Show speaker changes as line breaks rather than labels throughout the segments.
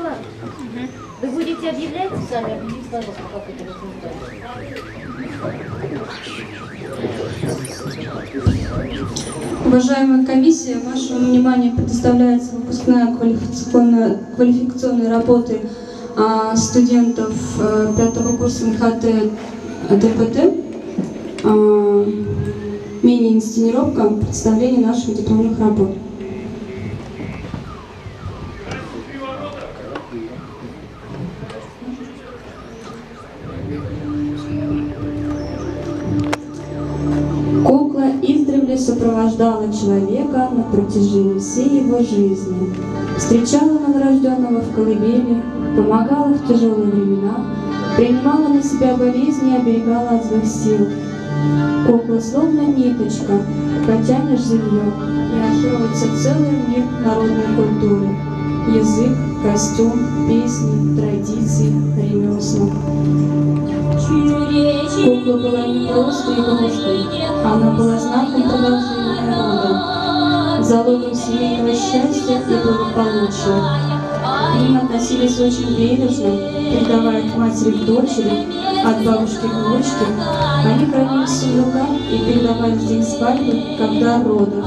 ладно. Вы будете объявлять сами, объявите, пожалуйста, как это возбуждается.
Уважаемая комиссия, вашему вниманию предоставляется выпускная квалификационная работа студентов 5-го курса МХАТ ДПТ. Мини-инсценировка представления наших дипломных работ. Кукла издревле сопровождала человека на протяжении всей его жизни, встречала новорожденного в колыбели, помогала в тяжелые времена, принимала на себя болезни и оберегала от злых сил. Кукла словно ниточка, потянешь за нее, и откроется целый мир народной культуры. Язык, костюм, песни, традиции, ремесла. Кукла была не просто игрушкой, она была знаком продолжения народа, залогом семейного счастья и благополучия. К ним относились очень бережно, передавая от матери к дочери, от бабушки к внучке. Они хранились в сундуках и передавались в день свадьбы, когда родов.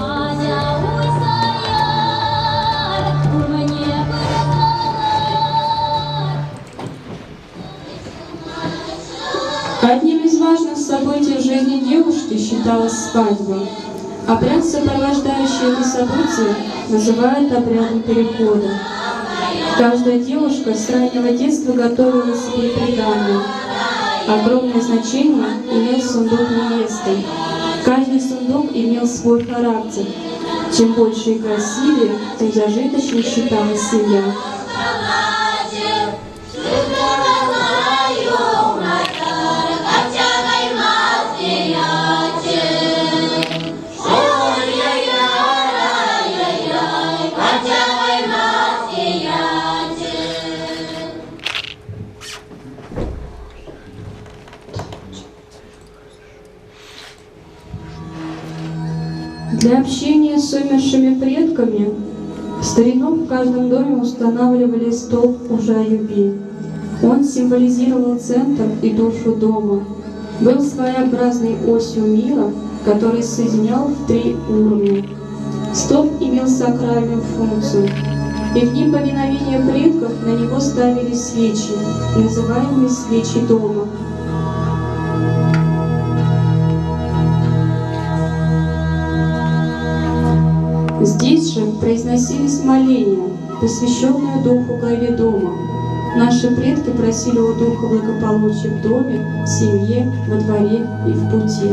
Одним из важных событий в жизни девушки считалась свадьба. Обряд, сопровождающий это событие, называют обрядом перехода. Каждая девушка с раннего детства готовила себе приданое. Огромное значение имел сундук невесты. Каждый сундук имел свой характер. Чем больше и красивее, тем зажиточнее считалась семья. Для общения с умершими предками в старину в каждом доме устанавливали столб ужа-юби. Он символизировал центр и душу дома. Был своеобразной осью мира, который соединял в 3 уровня. Столб имел сакральную функцию, и в дни поминовения предков на него ставили свечи, называемые свечи дома. Здесь же произносились моления, посвященные духу главе дома. Наши предки просили у духа благополучия в доме, в семье, во дворе и в пути.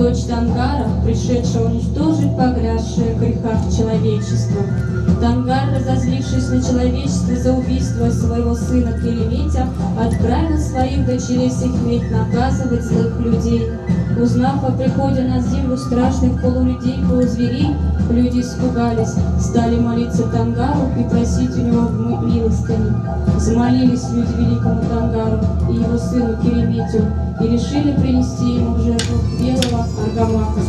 дочь Тангара, пришедшая уничтожить погрязшее в грехах человечество. Тангар, разозлившись на человечество за убийство своего сына Кереметя, отправил своих дочерей Сихмет наказывать злых людей. Узнав о приходе на землю страшных полулюдей, полузверей, люди испугались, стали молиться Тангару и просить у него милостыни. Замолились люди великому Тангару и его сыну Кереметю и решили принести ему в жертву белого аргамака.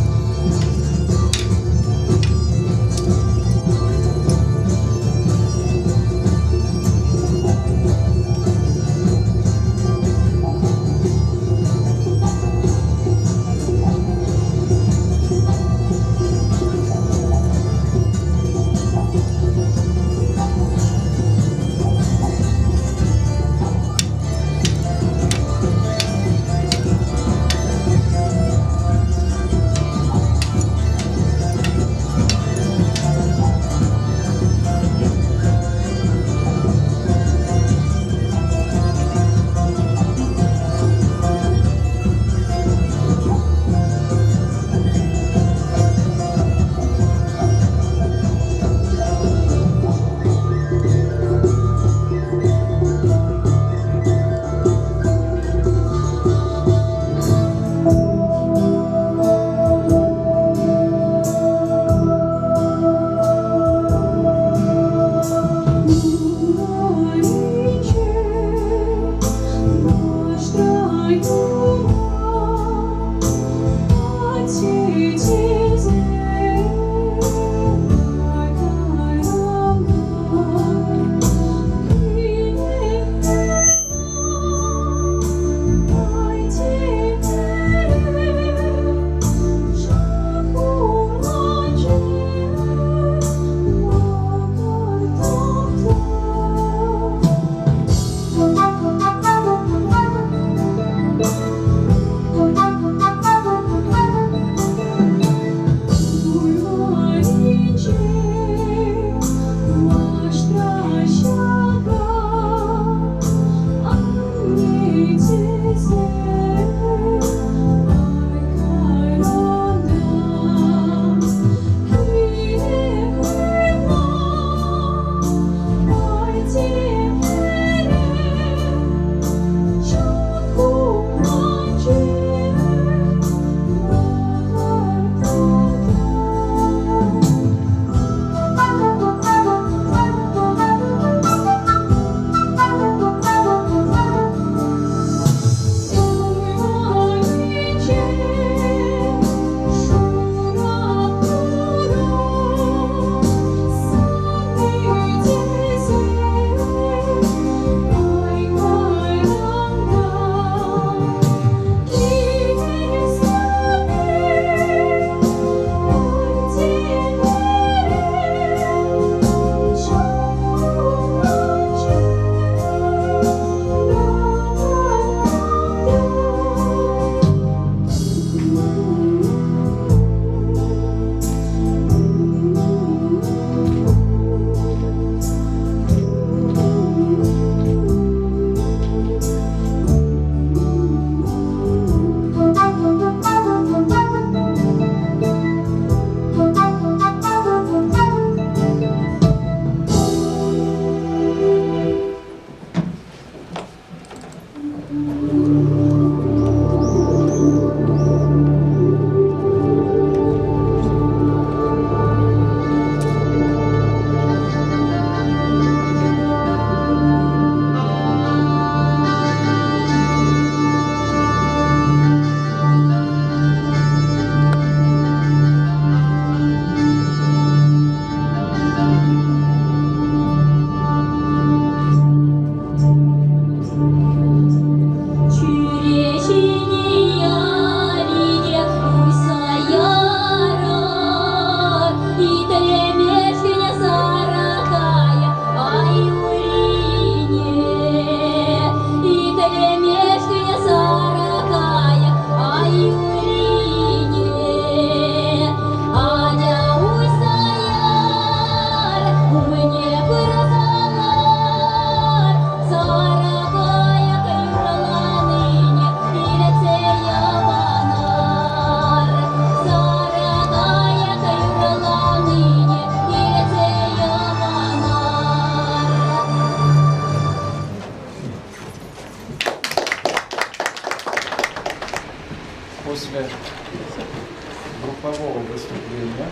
группового выступления,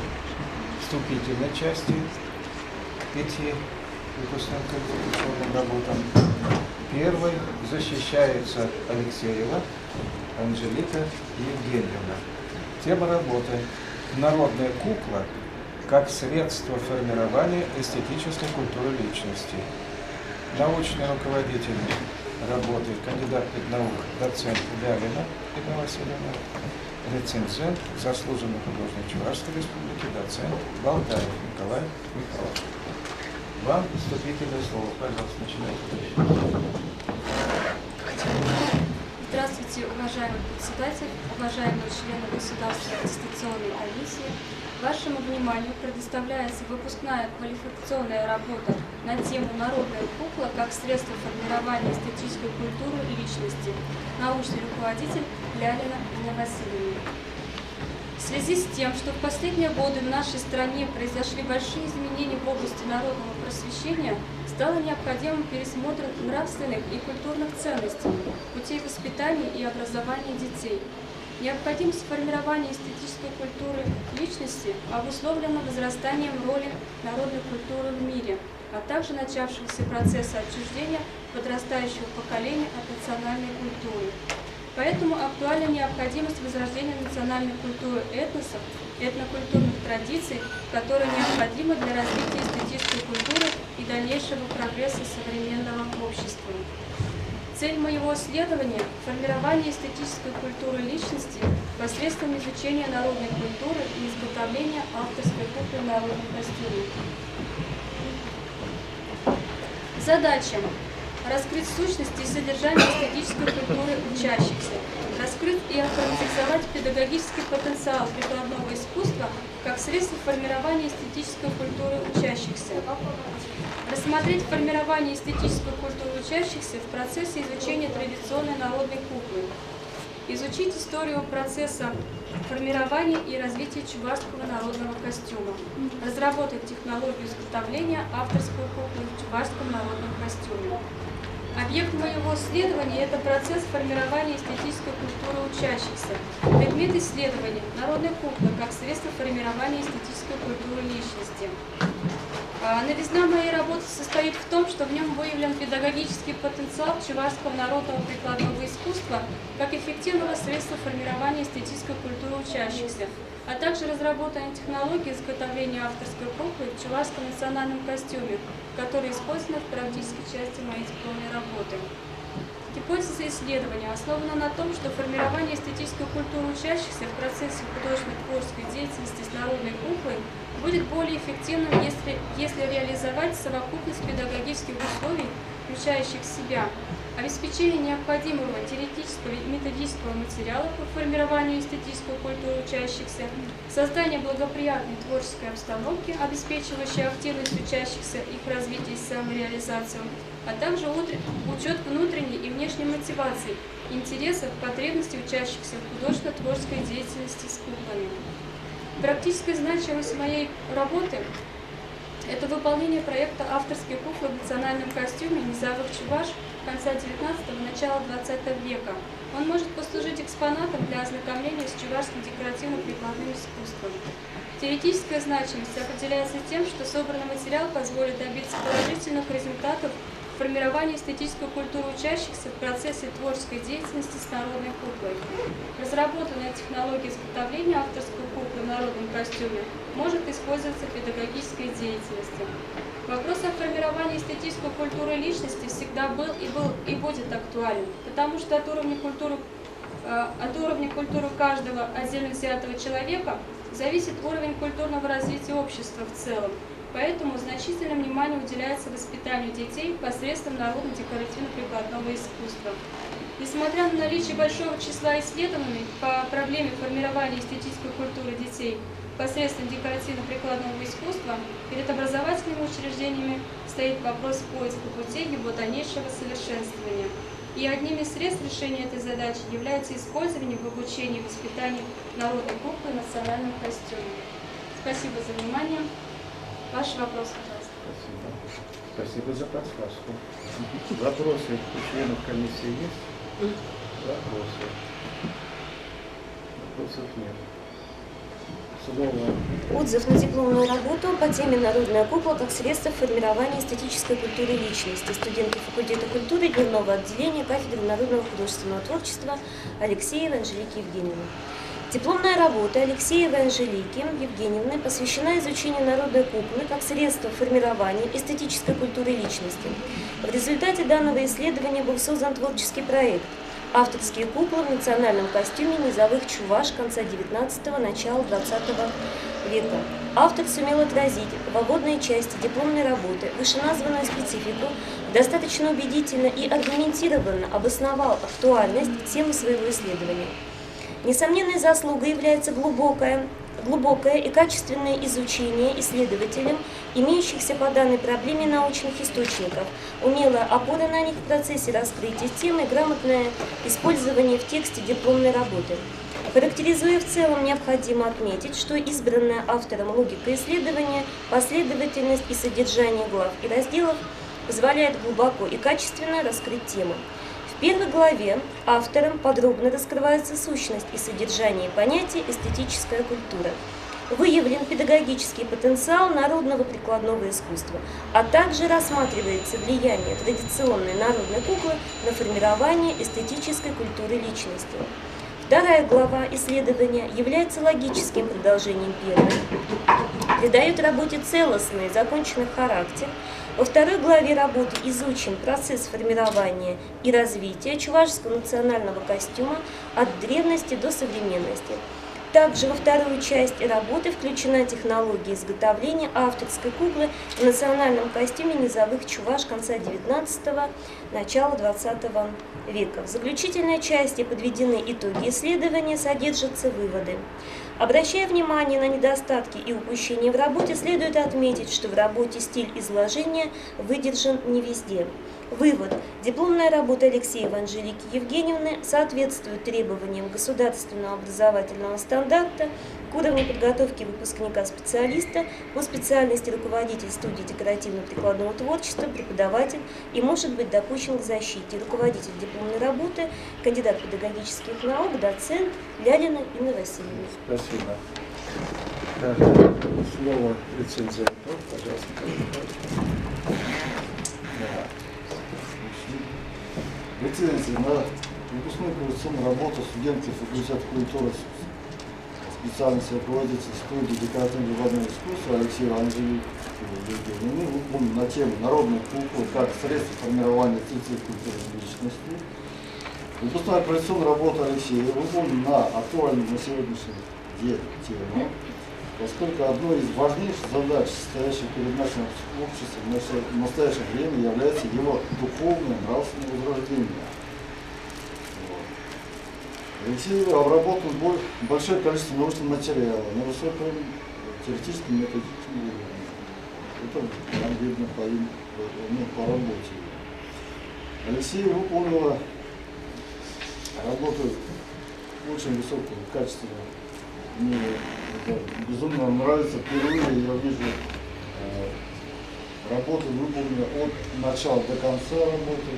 вступительной части 5 выпускным квалификационным работам. Первой защищается Алексеева Анжелика Евгеньевна. Тема работы «Народная кукла как средство формирования эстетической культуры личности». Научный руководитель работы, кандидат наук, доцент Лялина Ирина Васильевна, рецензент, заслуженный художник Чувашской Республики, доцент Болтаев Николай Михайлович. Вам вступительное слово. Пожалуйста, начинайте.
Здравствуйте, уважаемый председатель, уважаемые члены Государственной аттестационной комиссии. Вашему вниманию предоставляется выпускная квалификационная работа на тему «Народная кукла как средство формирования эстетической культуры личности». Научный руководитель Лялина Ирина Васильевна. В связи с тем, что в последние годы в нашей стране произошли большие изменения в области народного просвещения, стало необходимым пересмотр нравственных и культурных ценностей, путей воспитания и образования детей. Необходимость формирования эстетической культуры личности обусловлена возрастанием роли народной культуры в мире, а также начавшегося процесса отчуждения подрастающего поколения от национальной культуры. Поэтому актуальна необходимость возрождения национальной культуры этносов, этнокультурных традиций, которые необходимы для развития эстетической культуры и дальнейшего прогресса современного общества. Цель моего исследования – формирование эстетической культуры личности посредством изучения народной культуры и изготовления авторской куклы в народном костюме. Задача – раскрыть сущность и содержание эстетической культуры учащихся, раскрыть и автоматизовать педагогический потенциал прикладного искусства как средство формирования эстетической культуры учащихся, рассмотреть формирование эстетической культуры учащихся в процессе изучения традиционной народной куклы, изучить историю процесса формирования и развития чувашского народного костюма, разработать технологию изготовления авторской куклы в чувашском народном костюме. Объект моего исследования – это процесс формирования эстетической культуры учащихся. Предмет исследования – народная кукла как средство формирования эстетической культуры личности. Новизна моей работы состоит в том, что в нем выявлен педагогический потенциал чувашского народного прикладного искусства как эффективного средства формирования эстетической культуры учащихся, а также разработана технология изготовления авторской куклы в чувашском национальном костюме, которая использована в практической части моей дипломной работы. Гипотеза исследования основана на том, что формирование эстетической культуры учащихся в процессе художественно-творческой деятельности с народной куклой будет более эффективным, если реализовать совокупность педагогических условий, включающих в себя обеспечение необходимого теоретического и методического материала по формированию эстетической культуры учащихся, создание благоприятной творческой обстановки, обеспечивающей активность учащихся, их развитие и самореализацию, а также учет внутренней и внешней мотивации, интересов, потребностей учащихся в художественно-творческой деятельности с куклами. Практическая значимость моей работы – это выполнение проекта авторской куклы в национальном костюме «Низовых чуваш» конца 19-го, начала 20 века. Он может послужить экспонатом для ознакомления с чувашским декоративно-прикладным искусством. Теоретическая значимость определяется тем, что собранный материал позволит добиться положительных результатов в формировании эстетической культуры учащихся в процессе творческой деятельности с народной куклой. Разработанная технология изготовления авторской куклы в народном костюме может использоваться в педагогической деятельности. Вопрос о формировании эстетической культуры личности всегда был и будет актуален, потому что от уровня культуры каждого отдельно взятого человека зависит уровень культурного развития общества в целом. Поэтому значительное внимание уделяется воспитанию детей посредством народно-декоративно-прикладного искусства. Несмотря на наличие большого числа исследований по проблеме формирования эстетической культуры детей посредством декоративно-прикладного искусства, перед образовательными учреждениями стоит вопрос поиска путей его дальнейшего совершенствования. И одним из средств решения этой задачи является использование в обучении и воспитании народной куклы в национальном костюме. Спасибо за внимание. Ваш вопрос, пожалуйста.
Спасибо. Спасибо за подсказку. Вопросы у членов комиссии есть? Вопросы. вопросов нет. Слово.
Отзыв на дипломную работу по теме «Народная кукла как средство формирования эстетической культуры личности». Студентки факультета культуры дневного отделения кафедры народного художественного творчества Алексеевой Анжелики Евгеньевны. Дипломная работа Алексеевой Анжелики Евгеньевны посвящена изучению народной куклы как средства формирования эстетической культуры личности. В результате данного исследования был создан творческий проект «Авторские куклы в национальном костюме низовых чуваш конца 19-го, начала 20 века». Автор сумел отразить в вводной части дипломной работы вышеназванную специфику, достаточно убедительно и аргументированно обосновал актуальность темы своего исследования. Несомненной заслугой является глубокое и качественное изучение исследователем имеющихся по данной проблеме научных источников, умелая опора на них в процессе раскрытия темы и грамотное использование в тексте дипломной работы. Характеризуя в целом, необходимо отметить, что избранная автором логика исследования, последовательность и содержание глав и разделов позволяет глубоко и качественно раскрыть тему. В первой главе автором подробно раскрывается сущность и содержание понятия «эстетическая культура». Выявлен педагогический потенциал народного прикладного искусства, а также рассматривается влияние традиционной народной куклы на формирование эстетической культуры личности. Вторая глава исследования является логическим продолжением первой, придает работе целостный и законченный характер. Во второй главе работы изучен процесс формирования и развития чувашского национального костюма от древности до современности. Также во вторую часть работы включена технология изготовления авторской куклы в национальном костюме низовых чуваш конца 19-го, начала 20 века. В заключительной части подведены итоги исследования, содержатся выводы. Обращая внимание на недостатки и упущения в работе, следует отметить, что в работе стиль изложения выдержан не везде. Вывод. Дипломная работа Алексеевой Анжелики Евгеньевны соответствует требованиям государственного образовательного стандарта к уровню подготовки выпускника-специалиста по специальности руководитель студии декоративно-прикладного творчества, преподаватель и может быть допущен к защите. Руководитель дипломной работы, кандидат педагогических наук, доцент Лялина Инна Васильевна.
Спасибо. Так, слово рецензенту, пожалуйста.
Рецензия на выпускную коррекционную работу студентов факультета культуры специальности руководитель студии декоративно-прикладного искусства Алексея Анжелики Евгеньевны выполнен на тему «Народная кукла как средство формирования эстетической культуры личности». Выпускная коррекционная работа Алексея выполнена на актуальную на сегодняшний день тему, поскольку одной из важнейших задач, стоящих перед нашим обществом в настоящее время, является его духовное, нравственное возрождение. Алексей обработал большое количество научного материала на высоком теоретическом методическом уровне. Это нам видно по работе. Алексей выполнила работу очень высокого качества. Мне это безумно нравится. Впервые я вижу работу выполнена от начала до конца работы,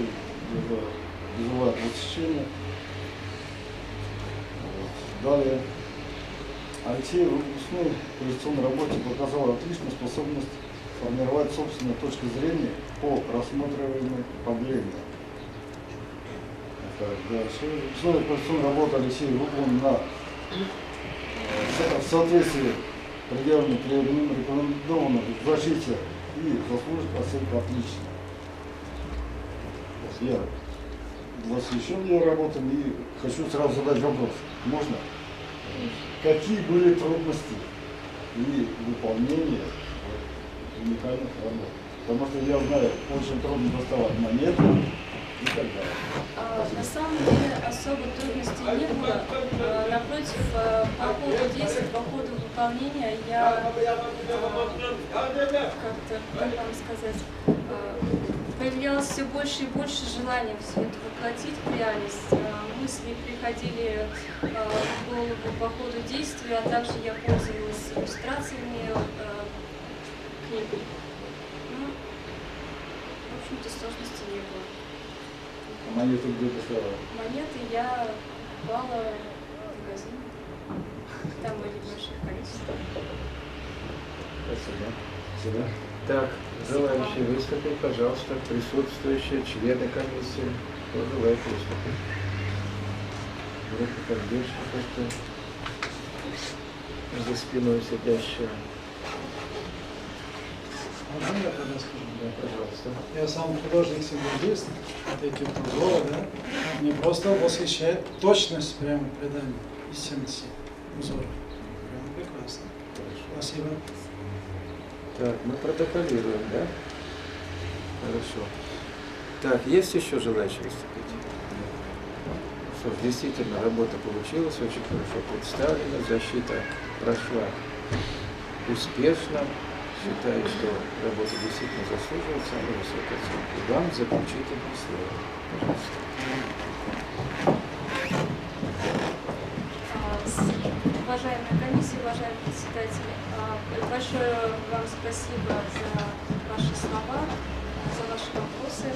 вызывает восхищение. Далее Алексей в выпускной коррекционной работе показал отличную способность формировать собственную точку зрения по рассматриваемым проблемам. Дальше. Выпускная коррекционная работа Алексея выполнена в соответствии с предъявленным требованиям, рекомендованным в защите и заслужит оценку отлично. Я восхищен ее работами и хочу сразу задать вопрос. Можно? Какие были трудности и выполнения уникальных работ? Потому что я знаю, очень трудно доставать монеты и так далее.
На самом деле особо трудностей не было. Напротив, по ходу действий, по ходу выполнения я как-то, как вам сказать, появлялось все больше и больше желания все это воплотить в реальность. Мысли приходили в голову по ходу действия, а также я пользовалась иллюстрациями книг. Ну, в общем-то, сложностей не было.
А монеты где доставала?
Монеты я покупала в магазине.
Сюда. Сюда. Так, желающие выступить, пожалуйста, присутствующие члены комиссии. Кто желает выступить? Группа поддержки, за спиной сидящая.
Можно я тогда скажу?
Да, пожалуйста.
Я сам художник-символист, эти узоры, да? Мне просто восхищает точность прямо предания истинности узора. Прямо прекрасно. Спасибо.
Так, мы протоколируем, да? Хорошо. Так, есть еще желающие выступить? Что ж, действительно, работа получилась, очень хорошо представлена, защита прошла успешно. Считаю, что работа действительно заслуживает самой высокой оценки. Вам заключительное слово. Пожалуйста.
Уважаемая комиссия, уважаемый председатель, большое вам спасибо за ваши слова, за ваши вопросы.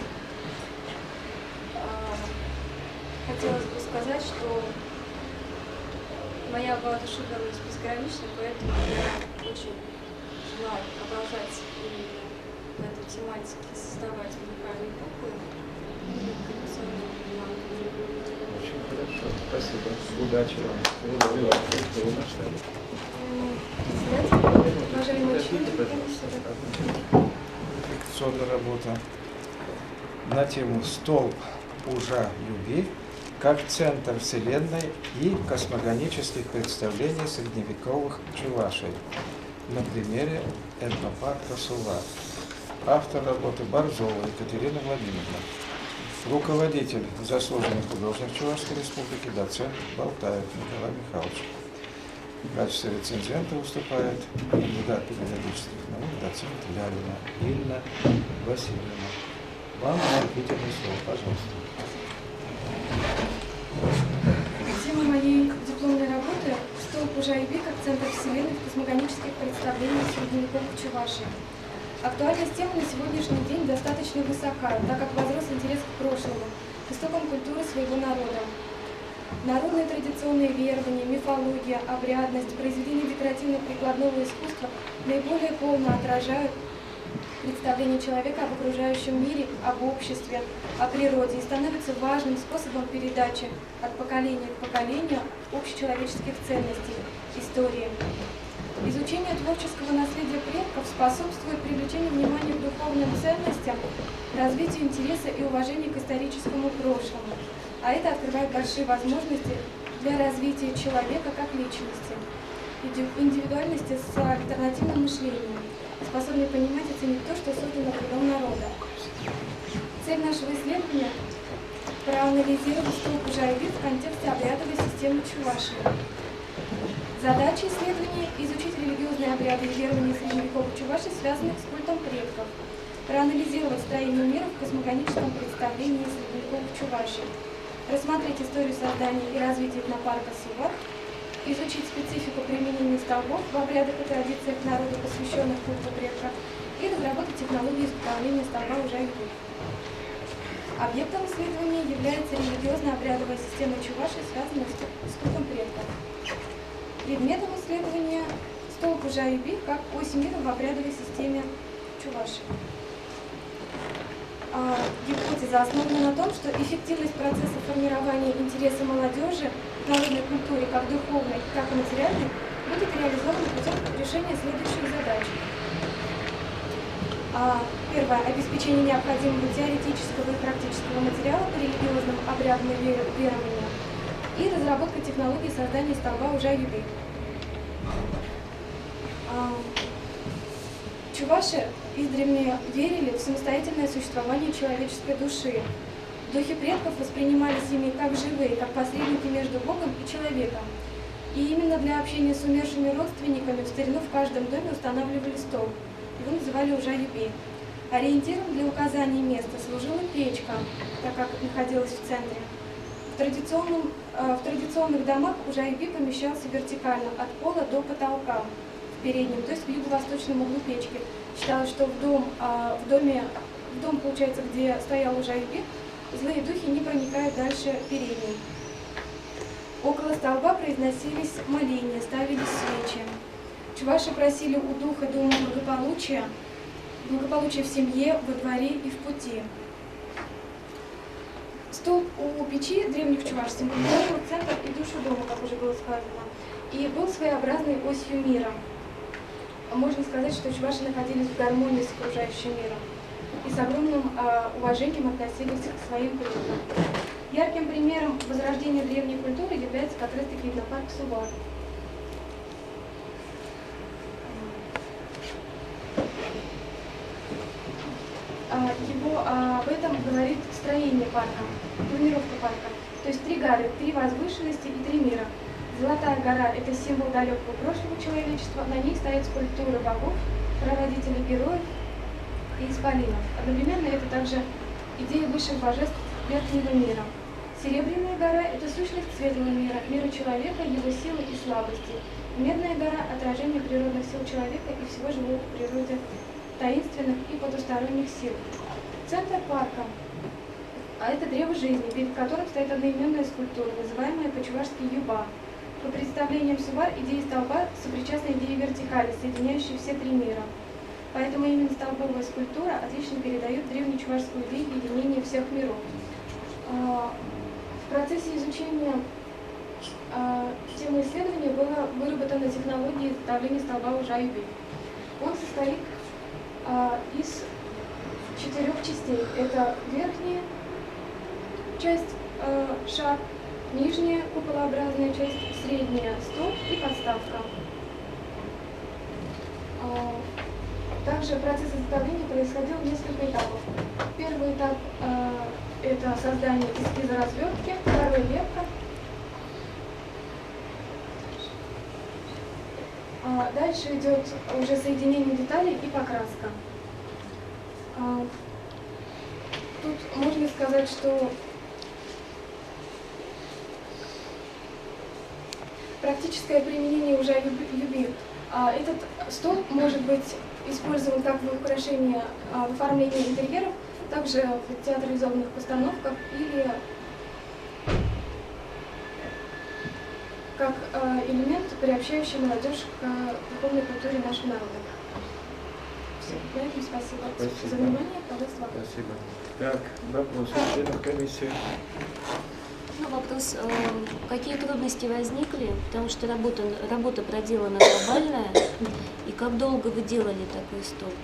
Хотелось бы сказать, что моя воодушевленность безгранична, поэтому я очень желаю продолжать именно в этой тематике создавать уникальные куклы и коллекционные альбомы.
Очень хорошо. Спасибо. Удачи вам.
Уважаемые члены
Подождите,
комиссии,
Фикционная работа на тему «Столб ужа Юби» как центр Вселенной и космогонических представлений средневековых Чувашей на примере этнопарка Сува. Автор работы Борзова Екатерина Владимировна. Руководитель, заслуженный художник Чувашской Республики, доцент Болтаев Николай Михайлович. В качестве рецензента выступает кандидат педагогических наук, доцент Лялина Инна Васильевна. Вам вступительное слово, пожалуйста.
Тема моей дипломной работы «Столб ужа Юби как центр Вселенной в космогонических представлениях средневековых Чувашии». Актуальность темы на сегодняшний день достаточно высока, так как возрос интерес к прошлому, к истокам культуры своего народа. Народные традиционные верования, мифология, обрядность, произведения декоративно-прикладного искусства наиболее полно отражают представление человека об окружающем мире, об обществе, о природе и становятся важным способом передачи от поколения к поколению общечеловеческих ценностей, истории. Изучение творческого наследия предков способствует привлечению внимания к духовным ценностям, развитию интереса и уважения к историческому прошлому, а это открывает большие возможности для развития человека как личности, индивидуальности с альтернативным мышлением, способной понимать и ценить то, что создано трудом народа. Цель нашего исследования – проанализировать столб ужа Юби в контексте обрядовой системы Чувашии. Задача исследования – изучить религиозные обряды и верования средневековых Чувашей, связанных с культом предков, проанализировать строение мира в космогоническом представлении средневековых Чувашей, рассмотреть историю создания и развития этнопарка Сува, изучить специфику применения столбов в обрядах и традициях народа, посвященных культу предков, и разработать технологии изготовления столба ужа Юби. Объектом исследования является религиозно-обрядовая система Чувашии, связанная с культом предков. Предметом исследования – столб ужа Юби как ось мира в обрядовой системе Чувашии. Гипотеза основана на том, что эффективность процесса формирования интереса молодежи к народной культуре как духовной, так и материальной будет реализована путем решения следующих задач. Первое – обеспечение необходимого теоретического и практического материала по религиозным обрядам и верованиям и разработка технологии создания столба ужа Юби. Чуваши издревле верили в самостоятельное существование человеческой души. Духи предков воспринимались ими как живые, как посредники между Богом и человеком. И именно для общения с умершими родственниками в старину в каждом доме устанавливали столб. Его называли ужа Юби. Ориентиром для указания места служила печка, так как находилась в центре. В традиционных домах ужа Юби помещался вертикально от пола до потолка в переднем, то есть в юго-восточном углу печки. Считалось, что в дом, получается, где стоял ужа Юби, злые духи не проникают дальше передней. Около столба произносились моления, ставились свечи. Чуваши просили у духа дома благополучия в семье, во дворе и в пути. Столб у печи древних чуваш символизировал центр и душу дома, как уже было сказано, и был своеобразной осью мира. Можно сказать, что чуваши находились в гармонии с окружающим миром и с огромным уважением относились к своим предкам. Ярким примером возрождения древней культуры является как раз-таки этнопарк Сувар. Об этом говорит строение парка, планировка парка. То есть 3 горы, 3 возвышенности и 3 мира. Золотая гора – это символ далекого прошлого человечества, на ней стоят скульптуры богов, прародителей героев и исполинов. Одновременно это также идея высших божеств верхнего мира. Серебряная гора – это сущность светлого мира, мира человека, его силы и слабости. Медная гора – отражение природных сил человека и всего живого в природе, таинственных и потусторонних сил. Центр парка – это древо жизни, перед которым стоит одноименная скульптура, называемая по-чувашски юба. По представлениям Сувар, идея столба сопричастна идее вертикали, соединяющей все 3 мира. Поэтому именно столбовая скульптура отлично передает древнечувашскую идею единения всех миров. В процессе изучения темы исследования была выработана технология изготовления столба Ужа-Юби. Он состоит из 4 частей. Это верхняя часть шар, нижняя куполообразная часть, средняя столб и подставка. Также процесс изготовления происходил в несколько этапов. Первый этап это создание эскиза развертки, второй лепка. Дальше идет уже соединение деталей и покраска. Тут можно сказать, что практическое применение уже юби. Этот столб может быть использован как в украшении, в оформлении интерьеров, также в театрализованных постановках или как элемент, приобщающий молодежь к духовной культуре нашего народа. Все. На этом спасибо за внимание. Пожалуйста.
Спасибо. Так, вопросы членов комиссии.
Ну, вопрос, какие трудности возникли, потому что работа проделана глобальная, и как долго вы делали такой столб?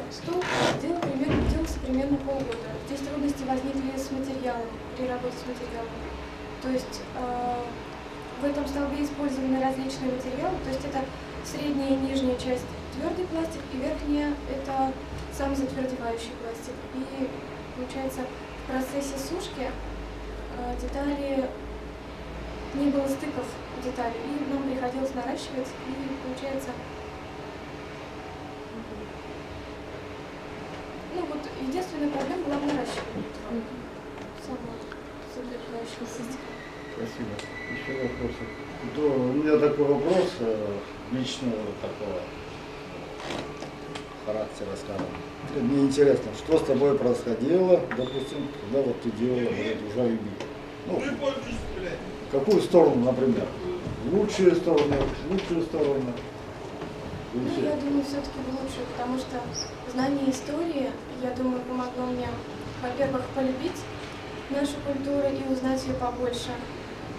Столб делался примерно полгода. Здесь трудности возникли с материалом, при работе с материалом. То есть в этом столбе использованы различные материалы, то есть это средняя и нижняя часть твердый пластик, и верхняя это самозатвердевающий пластик. И получается, в процессе сушки детали, не было стыков деталей, и нам приходилось наращивать, и получается, ну вот единственная проблема была в наращивании самозатвердевающего пластика.
Спасибо. Еще вопросы?
Да, у меня такой вопрос личного такого характера, скажем. Мне интересно, что с тобой происходило, допустим, когда вот ты делала Ужа-Юби? Ну, какую сторону, например? Лучшие стороны, худшие стороны?
Ну, я думаю, все-таки в лучшую, потому что знание истории, я думаю, помогло мне, во-первых, полюбить нашу культуру и узнать ее побольше.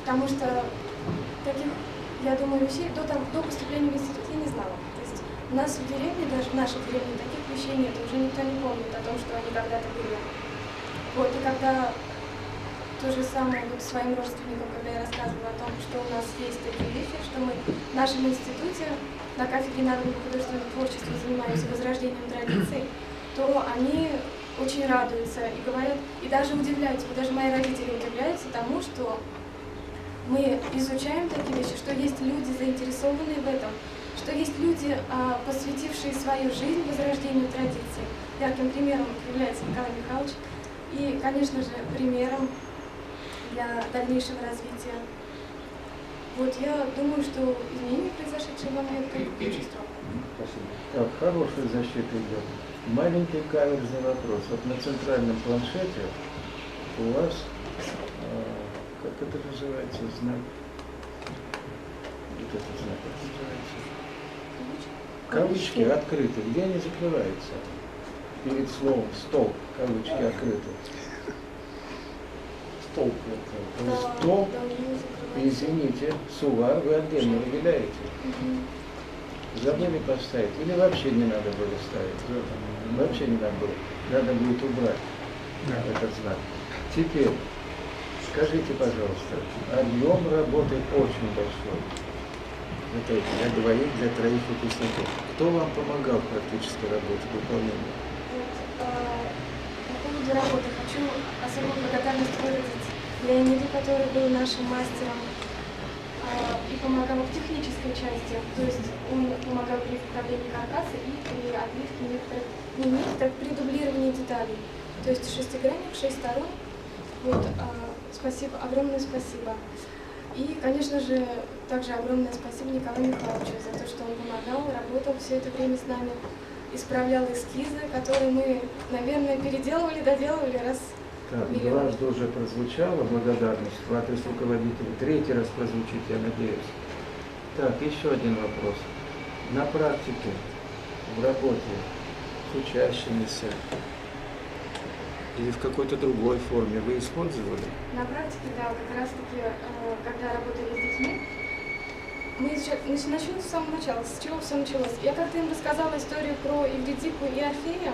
Потому что таких, я думаю, вещей до поступления в институт я не знала. То есть у нас в деревне, даже в нашей деревне, таких вещей нет, уже никто не помнит о том, что они когда-то были. Вот, и когда то же самое вот своим родственникам, когда я рассказывала о том, что у нас есть такие вещи, что мы в нашем институте на кафедре народного художественного творчества занимаемся возрождением традиций, то они очень радуются и говорят, и даже удивляются, даже мои родители удивляются тому, что мы изучаем такие вещи, что есть люди, заинтересованные в этом, что есть люди, посвятившие свою жизнь возрождению традиций. Ярким примером является Николай Михайлович и, конечно же, примером для дальнейшего развития. Вот я думаю, что изменения, произошедшие во мне, только к лучшему.
Спасибо. Так, хорошая защита идет. Маленький каверзный вопрос. Вот на центральном планшете у вас, как это называется, знак вот этот знак? Как называется? Кавычки открыты. Где они закрываются? Перед словом стол кавычки открыты. Столб. Столб. Извините, сувар вы отдельно выделяете. Забыли поставить. Или вообще не надо было ставить. Вообще не надо было. Надо будет убрать этот знак. Теперь, скажите, пожалуйста, объем работы очень большой. Это для двоих, для троих выпускников. Кто вам помогал в практической работе, выполнении?
По поводу работы хочу особую благодарность выразить Леониду, который был нашим мастером и помогал в технической части. То есть он помогал при вправлении каркаса и при отливке некоторых, при дублировании деталей. То есть шестигранник, 6 сторон. Вот, спасибо, огромное спасибо. И, конечно же, также огромное спасибо Николаю Михайловичу за то, что он помогал, работал все это время с нами, исправлял эскизы, которые мы, наверное, переделывали, доделывали раз.
Так, дважды уже прозвучала благодарность в адрес руководителя. Третий раз прозвучит, я надеюсь. Так, еще один вопрос. На практике, в работе с учащимися или в какой-то другой форме вы использовали?
На практике, да, как раз таки, когда работали с детьми, мы начнем с самого начала, с чего все началось. Я как-то им рассказала историю про Евридику и Орфея,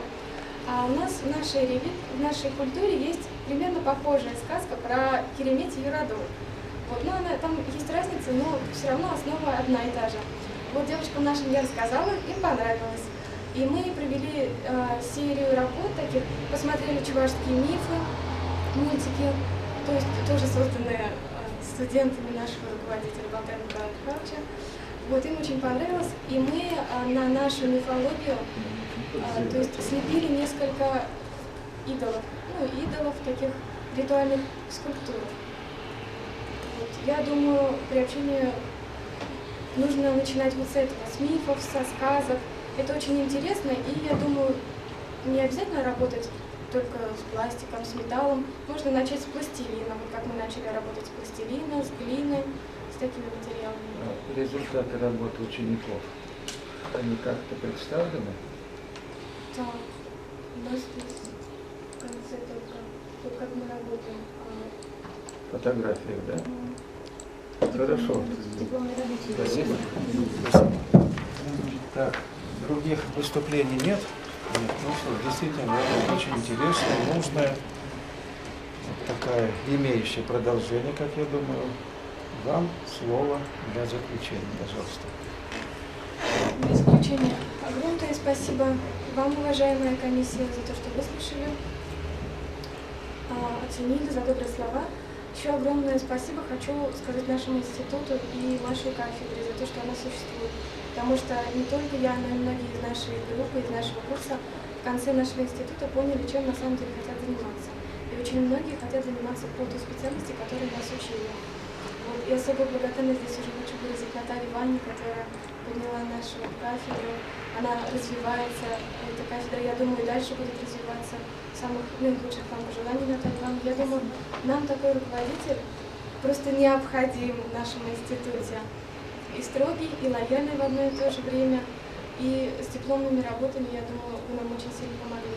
а у нас в нашей культуре есть примерно похожая сказка про Кереметь и Юраду. Вот, но там есть разница, но все равно основа одна и та же. Вот девочкам нашим я рассказала, им понравилось. И мы провели серию работ таких, посмотрели чувашские мифы, мультики, то есть тоже созданные студентами нашего руководителя Болтана Николая Михайловича. Вот им очень понравилось, и мы на нашу мифологию, то есть слепили несколько идолов таких ритуальных скульптур. Вот. Я думаю, приобщение нужно начинать вот с этого, с мифов, со сказок. Это очень интересно, и я думаю, не обязательно работать только с пластиком, с металлом. Можно начать с пластилина, вот как мы начали работать с пластилином, с глиной, с такими материалами.
Результаты работы учеников, они как-то представлены?
Да, у нас здесь в конце только как мы работаем.
Фотографии, да? Хорошо. Спасибо. Так, других выступлений нет? Нет, ну что, действительно, это очень интересно, нужное, вот такая, имеющая продолжение, как я думаю. Вам слово для заключения, пожалуйста.
В исключение. Огромное спасибо вам, уважаемая комиссия, за то, что выслушали, оценили, за добрые слова. Еще огромное спасибо хочу сказать нашему институту и нашей кафедре за то, что она существует. Потому что не только я, но и многие из нашей группы, из нашего курса в конце нашего института поняли, чем на самом деле хотят заниматься. И очень многие хотят заниматься по той специальности, которой нас учили. Вот. И особо благодарность здесь уже хочу выразить Наталье Ивановне, которая подняла нашу кафедру. Она развивается, эта кафедра, я думаю, и дальше будет развиваться. Самых наилучших вам пожеланий, Наталья Ивановна. Я думаю, нам такой руководитель просто необходим в нашем институте. И строгий, и лояльный в одно и то же время. И с дипломными работами, я думаю, вы нам очень сильно помогли.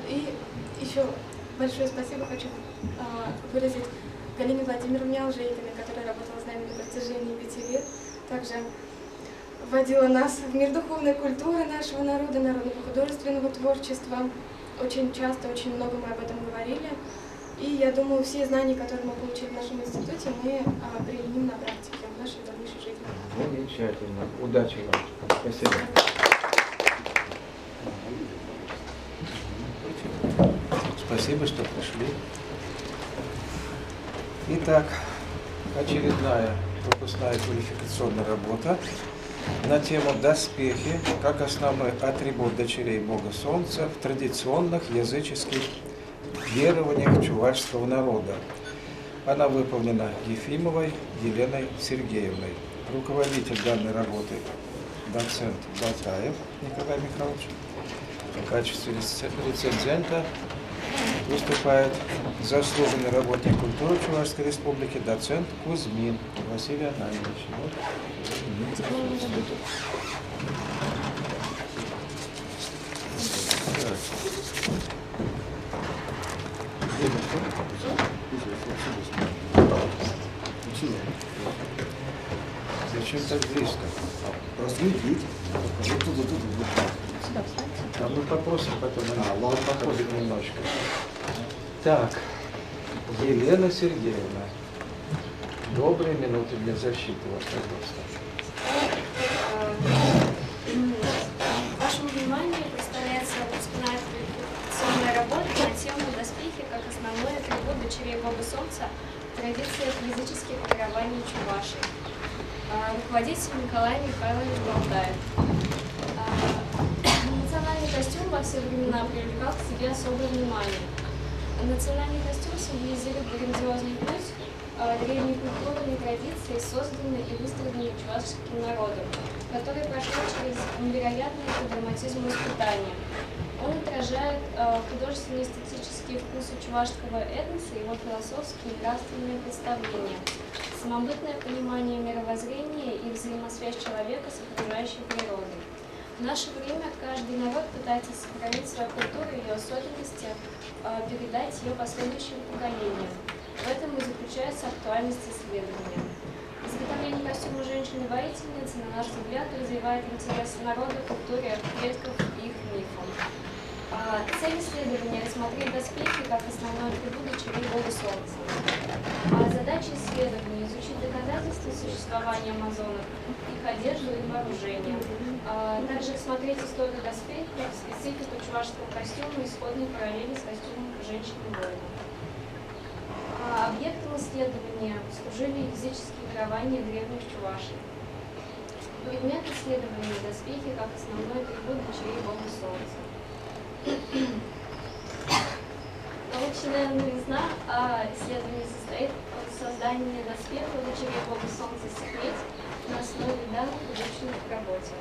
И еще большое спасибо хочу выразить Галине Владимировне Алжейкиной, которая работала с нами на протяжении 5 лет. Также вводила нас в мир духовной культуры нашего народа, народного художественного творчества. Очень часто, очень много мы об этом говорили. И я думаю, все знания, которые мы получили в нашем институте, мы применим на практике в нашей дальнейшей жизни.
Замечательно. Удачи вам. Спасибо. Спасибо, что пришли. Итак, очередная выпускная квалификационная работа на тему «Доспехи как основной атрибут дочерей Бога Солнца в традиционных языческих верованиях чувашского народа». Она выполнена Ефимовой Еленой Сергеевной. Руководитель данной работы доцент Батаев Николай Михайлович. В качестве рецензента
выступает заслуженный работник культуры Чувашской Республики, доцент Кузьмин Василий Анатольевич. Вот. Зачем так близко?
Просветить. Вот тут.
А мы попросим потом,
ладно,
походит немножко. Так, Елена Сергеевна, добрые минуты для защиты вас, пожалуйста.
Вашему вниманию представляется выпускная квалификационная работа на тему «Доспехи как основной атрибут дочерей Бога Солнца в традициях языческих верований Чувашии». Руководитель Николай Михайлович Болтаев. Национальный костюм во все времена привлекал к себе особое внимание. Национальный костюм символизирует грандиозный путь древней культурной традиции, созданной и выстраданной чувашским народом, который прошел через невероятные по драматизму испытания. Он отражает художественно-эстетические вкусы чувашского этноса, его философские и нравственные представления, самобытное понимание мировоззрения и взаимосвязь человека с окружающей природой. В наше время каждый народ пытается сохранить свою культуру и ее особенности, передать ее последующим поколениям. В этом и заключается актуальность исследования. Изготовление костюма женщины-воительницы, на наш взгляд, развивает интерес народа к культуре предков и их мифам. Цель исследования – рассмотреть доспехи как основной атрибут дочерей Бога Солнца. Задача исследования – изучить доказательства существования амазонок, их одежду и вооружение. Также рассмотреть историю доспехов, специфику чувашского костюма и исходные параллели с костюмом женщины-воина. Объектом исследования служили языческие верования древних чувашей. Предмет исследования – доспехи как основной атрибут дочерей Бога Солнца. Научная новизна исследование состоит в создании доспехов дочерей Бога Солнца секрет на основе данных в научной работе.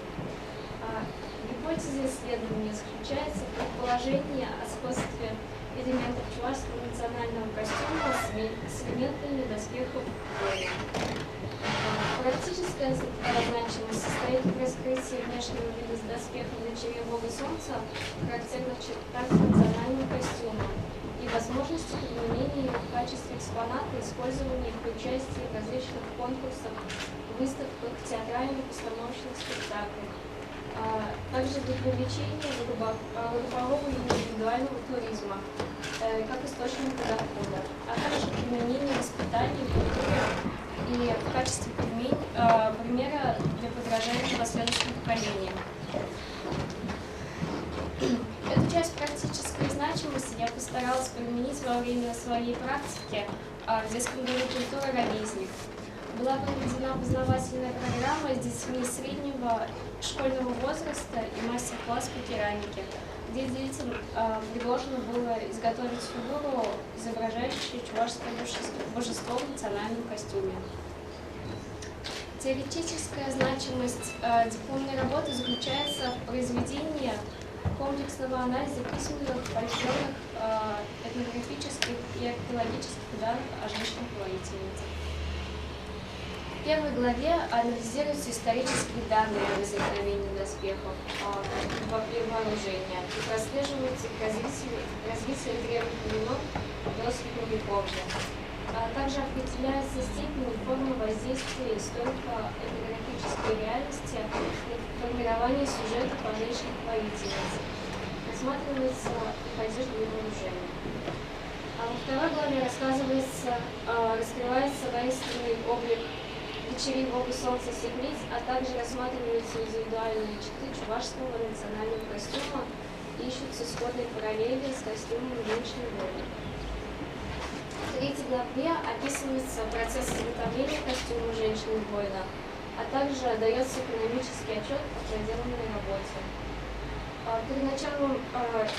Гипотеза исследования заключается в предположении о сходстве элементов чувашского национального костюма с элементами доспехов воина. Практическая значимость состоит в раскрытии внешнего вида доспехов дочерей Бога Солнца, характерных чертах национального костюма и возможности применения их в качестве экспоната и использования их при участии в различных конкурсах, выставках, театральных постановочных спектаклях, также для привлечения группового и индивидуального туризма, как источника дохода, а также применение воспитания культуры и в качестве примера для подражания последующим поколениям. Эту часть практической значимости я постаралась применить во время своей практики в детском доме культуры «Ровесник». Была проведена познавательная программа с детьми среднего школьного возраста и мастер-класс по керамике, где детям предложено было изготовить фигуру, изображающую чувашское божество в национальном костюме. Теоретическая значимость дипломной работы заключается в произведении комплексного анализа письменных, фольклорных, этнографических и археологических данных о женщинах-воительницах. В первой главе анализируются исторические данные о возникновении доспехов и вооружения и прослеживаются развитие древних времен до Средневековья. Также определяется степень и форма воздействия историко-этнографической реальности на формирование сюжета о женщинах-воительниц. Рассматривается их одежда и вооружение. Во второй главе раскрывается воинственный облик дочерей Бога Солнца Секлиц, а также рассматриваются индивидуальные черты чувашского национального костюма и ищутся сходные параллели с костюмом женщины-воина. В третьей главе описывается процесс изготовления костюма женщины-воина, а также дается экономический отчет о проделанной работе. Перед началом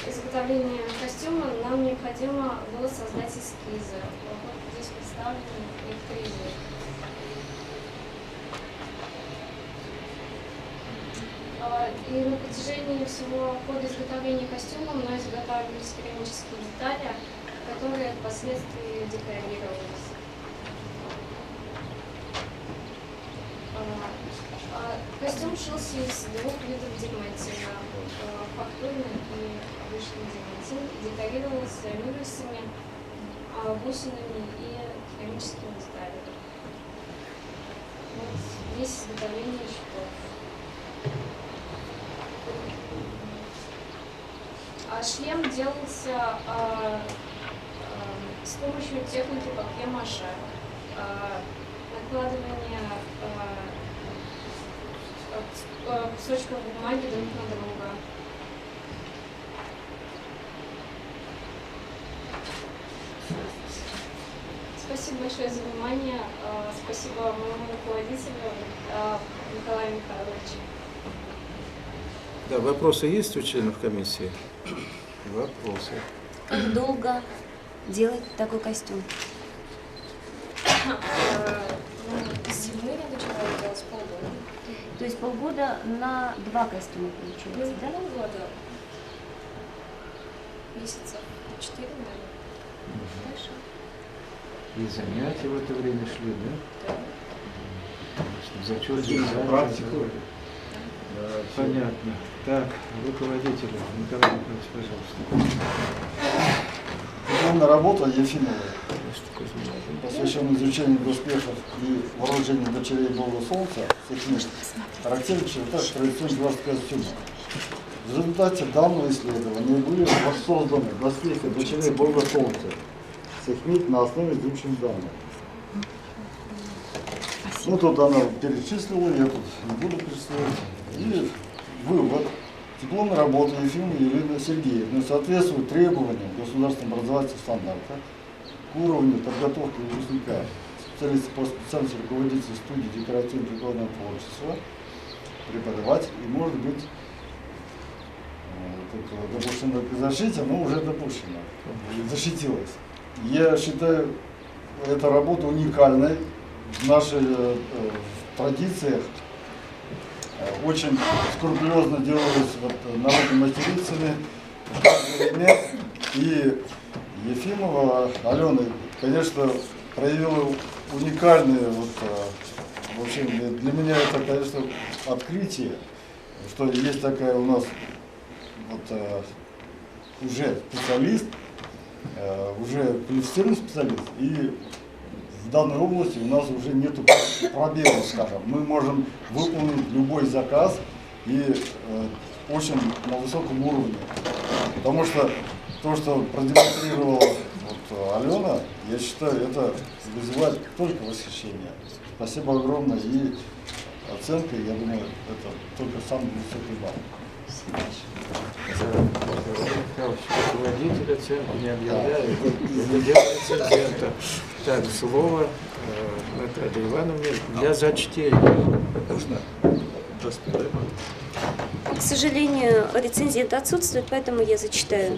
изготовления костюма нам необходимо было создать эскизы. Вот здесь представлены некоторые из них. И на протяжении всего хода изготовления костюма мной изготавливались керамические детали, которые впоследствии декорировались. Костюм шился из двух видов дерматина, фактурный и обычный дерматин, декорировался мюрресами, бусинами и керамическими деталями. Вот здесь изготовление щитов. Шлем делался с помощью техники папье-маше, накладывание кусочков бумаги друг на друга. Спасибо большое за внимание. Спасибо моему руководителю Николаю Михайловичу.
Да, вопросы есть у членов комиссии? Вопросы.
Как долго делать такой костюм?
С зимы я начала делать полгода.
То есть полгода на 2 костюма получается, да?
Полгода. Месяцев 4, наверное. Хорошо.
И занятия в это время шли, да?
Да.
Зачет,
Практику.
Понятно. Так, руководитель Николай Михайлович, пожалуйста.
Дипломная работа Ефимовой, посвященная изучению доспехов и вооружению дочерей Бога Солнца, характерных чертах традиционных чувашского костюма. В результате данного исследования были воссозданы доспехи дочерей Бога Солнца, сехмит на основе изученных данных. Ну, тут она перечислила, я тут не буду перечислять. И вывод. Дипломная работа Ефимовой Елены Сергеевны соответствует требованиям государственного образовательного стандарта к уровню подготовки выпускника, специалиста по специальности руководителя студии декоративно-прикладного творчества, преподаватель и, может быть, допущено к защите, но уже допущено, защитилась. Я считаю, эта работа уникальной в наших традициях. Очень скрупулезно делалось народными мастерицами. И Ефимова Алена, конечно, проявила уникальные, в общем, для меня это, конечно, открытие, что есть такая у нас уже специалист, уже квалифицированный специалист, и в данной области у нас уже нет пробелов, скажем. Мы можем выполнить любой заказ и очень на высоком уровне. Потому что то, что продемонстрировала Алена, я считаю, это вызывает только восхищение. Спасибо огромное. И оценка, я думаю, это только самый высокий балл.
Руководитель оценку не объявляет, это делает рецензента. Так, слово Наталье Ивановне для зачтения.
К сожалению, рецензент отсутствует, поэтому я зачитаю.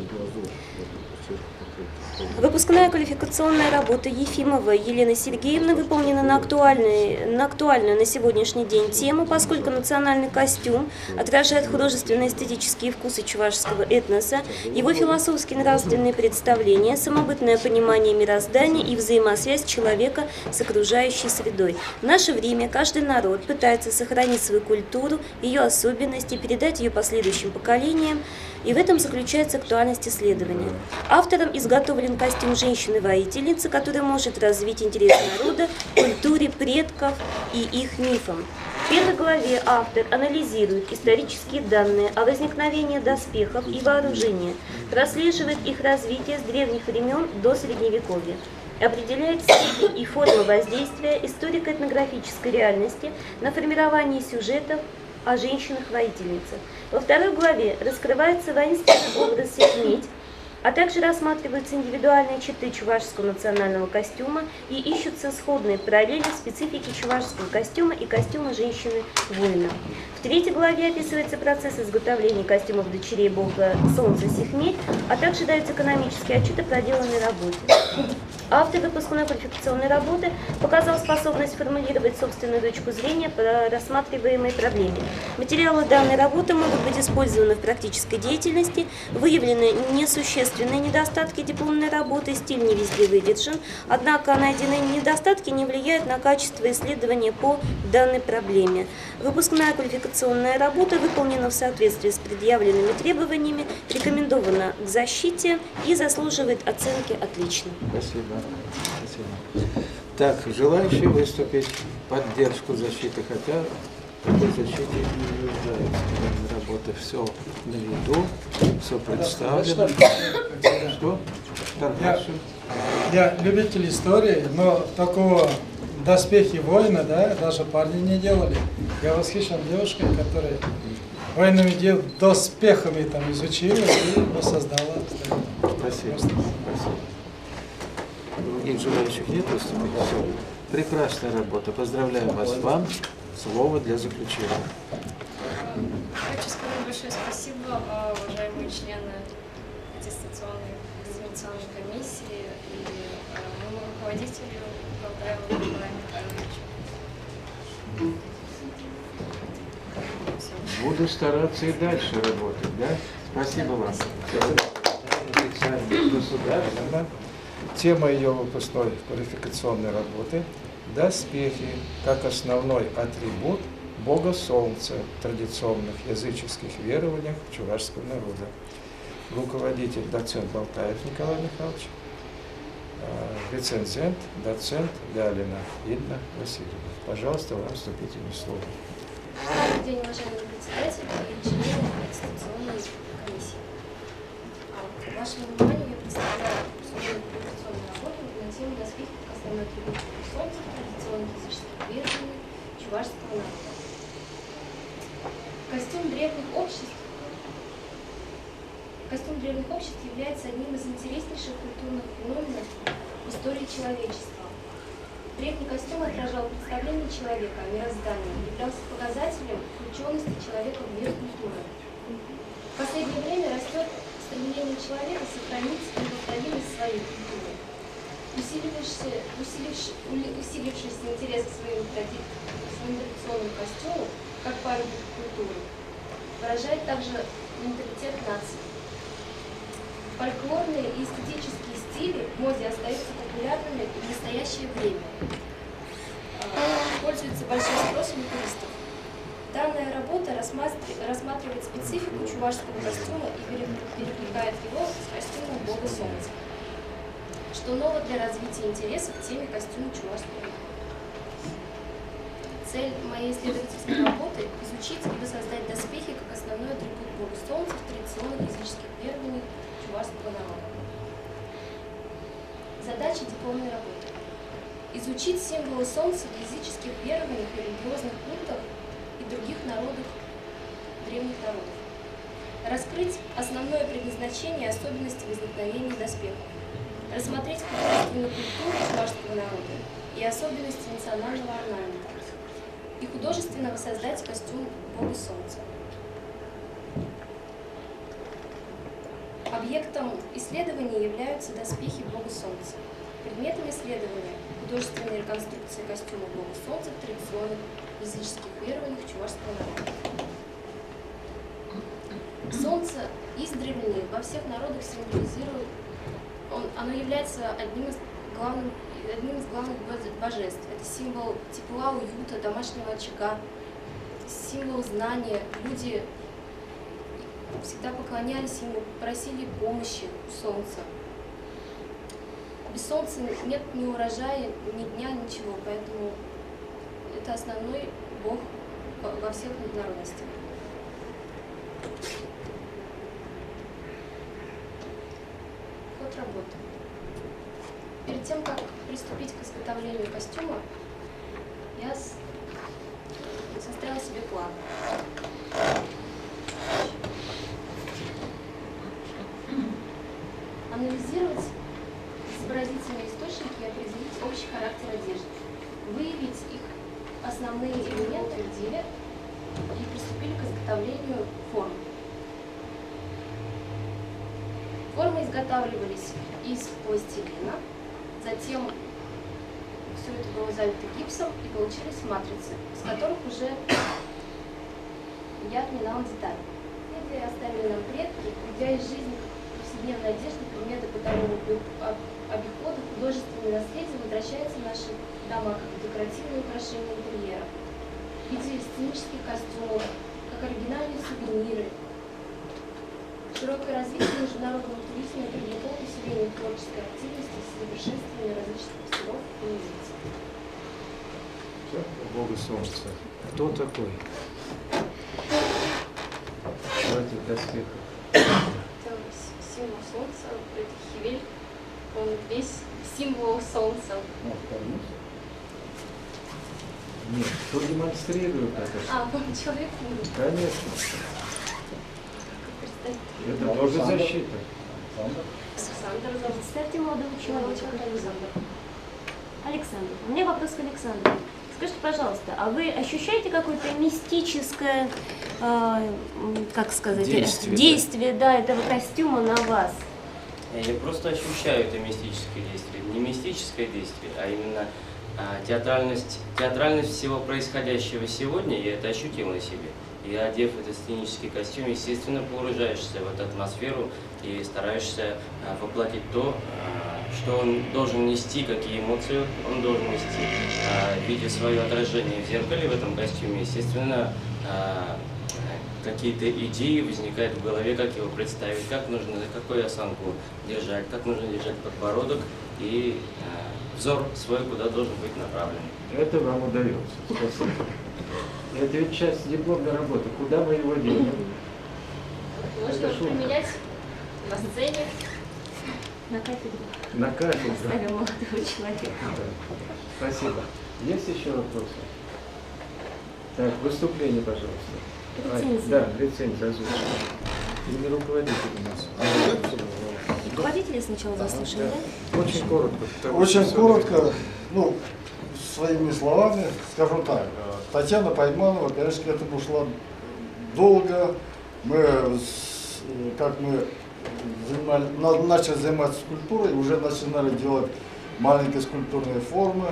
Выпускная квалификационная работа Ефимовой Елены Сергеевны выполнена на актуальную на сегодняшний день тему, поскольку национальный костюм отражает художественно-эстетические вкусы чувашского этноса, его философские нравственные представления, самобытное понимание мироздания и взаимосвязь человека с окружающей средой. В наше время каждый народ пытается сохранить свою культуру, ее особенности, передать ее последующим поколениям, и в этом заключается актуальность исследования. Автором изготовлен костюм женщины-воительницы, который может развить интерес народа к культуре предков и их мифам. В первой главе автор анализирует исторические данные о возникновении доспехов и вооружения, прослеживает их развитие с древних времен до Средневековья, определяет степень и форму воздействия историко-этнографической реальности на формирование сюжетов о женщинах-воительницах. Во второй главе раскрывается воинственный образ Сехмет, А также рассматриваются индивидуальные черты чувашского национального костюма и ищутся сходные параллели в специфике чувашского костюма и костюма женщины-воина. В 3 главе описывается процесс изготовления костюмов дочерей бога Солнца Сихмель, а также даются экономические отчеты о проделанной работе. Автор выпускной квалификационной работы показал способность формулировать собственную точку зрения по рассматриваемой проблеме. Материалы данной работы могут быть использованы в практической деятельности, выявлены несущественные недостатки дипломной работы, стиль не везде выдержан, однако найденные недостатки не влияют на качество исследования по данной проблеме. Выпускная квалификационная работа выполнена в соответствии с предъявленными требованиями, рекомендована к защите и заслуживает оценки «отлично».
Спасибо. Спасибо. Так, желающие выступить в поддержку защиты, хотя такой защите не нуждаются. Работа все на виду, все представлено. Что?
Я любитель истории, но такого доспехи воина, да, даже парни не делали. Я восхищен девушкой, которая военными доспехами там изучила и воссоздала.
Спасибо. Спасибо. Других желающих нет выступить? Все. Прекрасная работа. Поздравляю вас. Вам слово для заключения.
Хочу сказать большое спасибо, уважаемые члены аттестационной экзаменационной комиссии и моему руководителю Болтаеву Николаю Михайловичу.
Буду стараться и дальше работать, да? Спасибо вам. Государственная. Тема ее выпускной квалификационной работы – доспехи как основной атрибут бога Солнца в традиционных языческих верованиях чувашского народа. Руководитель, доцент Болтаев Николай Михайлович, рецензент, доцент Галина Инна Васильевна. Пожалуйста, вам вступительное слово.
Добрый день, уважаемый председатель и члены аттестационной комиссии. Вашему вниманию я представляю собственную квалификационную работу на тему доспехи как основной атрибут Солнца в традиционных языческих верованиях чувашского народа. Костюм древних обществ является одним из интереснейших культурных феноменов в истории человечества. Древний костюм отражал представление человека о мироздании, являлся показателем включенности человека в мир культуры. В последнее время растет стремление человека сохранить неповторимость своей культуры. Усилившийся интерес к своим традиционным костюмам, как памятник культуры, выражает также менталитет нации. Фольклорные и эстетические стили в моде остаются популярными и в настоящее время. Пользуется большим спросом у туристов. Данная работа рассматривает специфику чувашского костюма и перекликает его с костюмом бога Солнца, что ново для развития интереса к теме костюма чувашского народа. Цель моей исследовательской работы – изучить и воссоздать доспехи как основной атрибут бога Солнца в традиционных языческих верованиях чувашского народа. Задача дипломной работы – изучить символы Солнца в языческих верованиях и религиозных культах и других древних народов. Раскрыть основное предназначение и особенности возникновения доспехов. Рассмотреть художественную культуру чувашского народа и особенности национального орнамента. И художественно воссоздать костюм бога Солнца. Объектом исследования являются доспехи бога Солнца. Предметом исследования – художественная реконструкция костюма бога Солнца в традиционных языческих верованиях чувашского народа. Солнце издревле во всех народах символизирует, оно является одним из главных божеств. Это символ тепла, уюта, домашнего очага, символ знания. Люди всегда поклонялись ему, просили помощи у солнца. Без солнца нет ни урожая, ни дня, ничего, поэтому это основной бог во всех народностях. Ход работы. Перед тем, как приступить к изготовлению костюма, я составила себе план. изготовлению форм. Формы изготавливались из пластилина, затем все это было залито гипсом и получились матрицы, из которых уже я отминала детали. Это оставили нам предки, уйдя из жизни повседневной одежды, предметы бытового обихода, художественное наследие возвращается в наши дома как декоративные украшения интерьера в виде сценических костюмов, как оригинальные сувениры. Широкое развитие международного туризма привлекло к усилению творческой активности с совершенствованием различных мастеров и музыки.
Бога Солнца. Кто такой?
Давайте доспехов.
Это символ солнца, это Хивель, он весь символ солнца.
Нет, кто демонстрирует это?
Он человек мудрый.
Конечно. Это тоже защита.
Александр зовут.
Представьте молодого человека, как Александр. Александр, у меня вопрос к Александру. Скажите, пожалуйста, а вы ощущаете какое-то мистическое, как сказать, действие, да, этого костюма на вас?
Я не просто ощущаю это мистическое действие, не мистическое действие, а именно театральность всего происходящего сегодня, я это ощутил на себе. И одев этот сценический костюм, естественно, погружаешься в эту атмосферу и стараешься воплотить то, что он должен нести, какие эмоции он должен нести. Видя свое отражение в зеркале в этом костюме, естественно, какие-то идеи возникают в голове, как его представить, как нужно, какую осанку держать, как нужно держать подбородок и взор свой куда должен быть направлен.
Это вам удается. Спасибо. Это ведь часть дипломной работы. Куда мы его делаем?
Можно применять на сцене.
На кафедре.
На кафедре.
Оставим молодого человека.
Спасибо. Есть еще вопросы? Так, выступление, пожалуйста.
Рецензия.
Да, рецензия озвучена. Или руководитель у нас?
Руководители сначала заслушали, да?
Очень коротко.
Очень коротко, ну, своими словами, скажу так. Татьяна Пойманова, конечно, к этому шла долго. Как мы начали заниматься скульптурой, уже начинали делать маленькие скульптурные формы.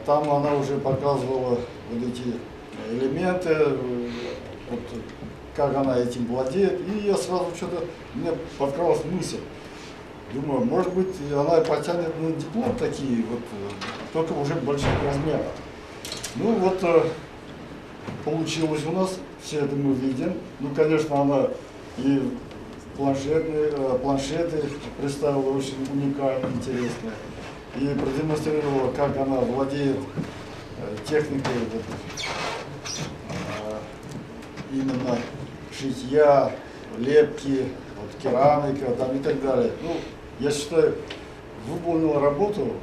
Там она уже показывала вот эти элементы, вот, как она этим владеет. И я сразу что-то, мне подкралась мысль. Думаю, может быть, она потянет на диплом такие, вот, только уже больших размеров. Ну вот, получилось у нас, все это мы видим. Ну, конечно, она и планшеты представила очень уникально, интересно. И продемонстрировала, как она владеет техникой вот, именно шитья, лепки, вот, керамика там, и так далее. Ну, я считаю, выполнила работу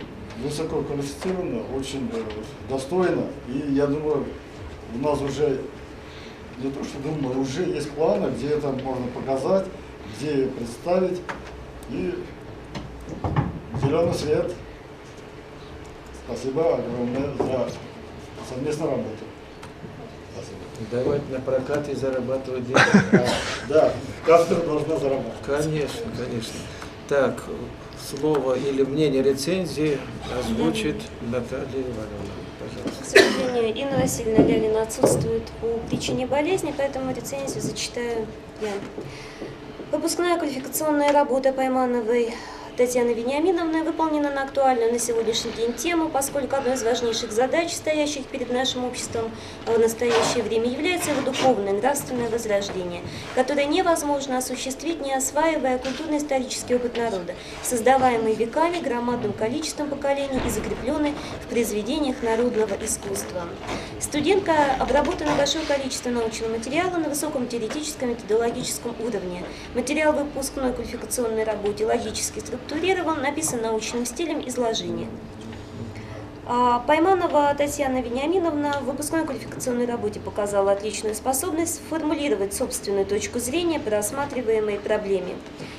высококвалифицированно, очень достойно. И я думаю, у нас уже, не то что думаю, уже есть планы, где это можно показать, где представить. И зеленый свет. Спасибо огромное за совместную работу. Спасибо.
Давать на прокат и зарабатывать деньги.
Да, кафедра должна зарабатывать.
Конечно, конечно. Так, слово или мнение рецензии озвучит Наталья Ивановна. Пожалуйста.
К сожалению, Инна Васильевна Лялина отсутствует по причине болезни, поэтому рецензию зачитаю я. Выпускная квалификационная работа Поймановой Татьяны Вениаминовны выполнена на актуальную на сегодняшний день тему, поскольку одной из важнейших задач, стоящих перед нашим обществом в настоящее время, является его духовное, нравственное возрождение, которое невозможно осуществить, не осваивая культурно-исторический опыт народа, создаваемый веками громадным количеством поколений и закрепленный в произведениях народного искусства. Студентка обработана большое количество научного материала на высоком теоретическом и методологическом уровне. Материал в выпускной квалификационной работе логически структурирован, написан научным стилем изложения. Пайманова Татьяна Вениаминовна в выпускной квалификационной работе показала отличную способность сформулировать собственную точку зрения по рассматриваемой проблеме.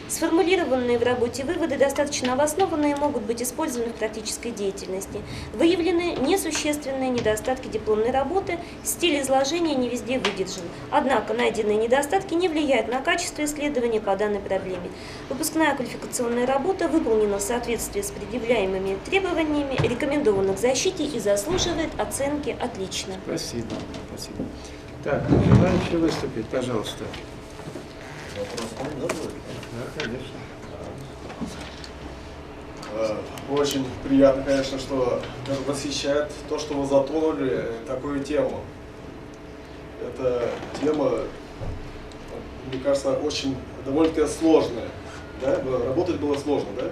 Сформулированные в работе выводы достаточно обоснованные, могут быть использованы в практической деятельности. Выявлены несущественные недостатки дипломной работы, стиль изложения не везде выдержан. Однако найденные недостатки не влияют на качество исследования по данной проблеме. Выпускная квалификационная работа выполнена в соответствии с предъявляемыми требованиями, рекомендована к защите и заслуживает оценки «отлично».
Спасибо, спасибо. Так, желающие выступить, пожалуйста.
Вопрос можно будет?
Да, конечно.
Очень приятно, конечно, что даже восхищает то, что вы затронули такую тему. Эта тема, мне кажется, очень довольно-таки сложная. Да? Работать было сложно, да?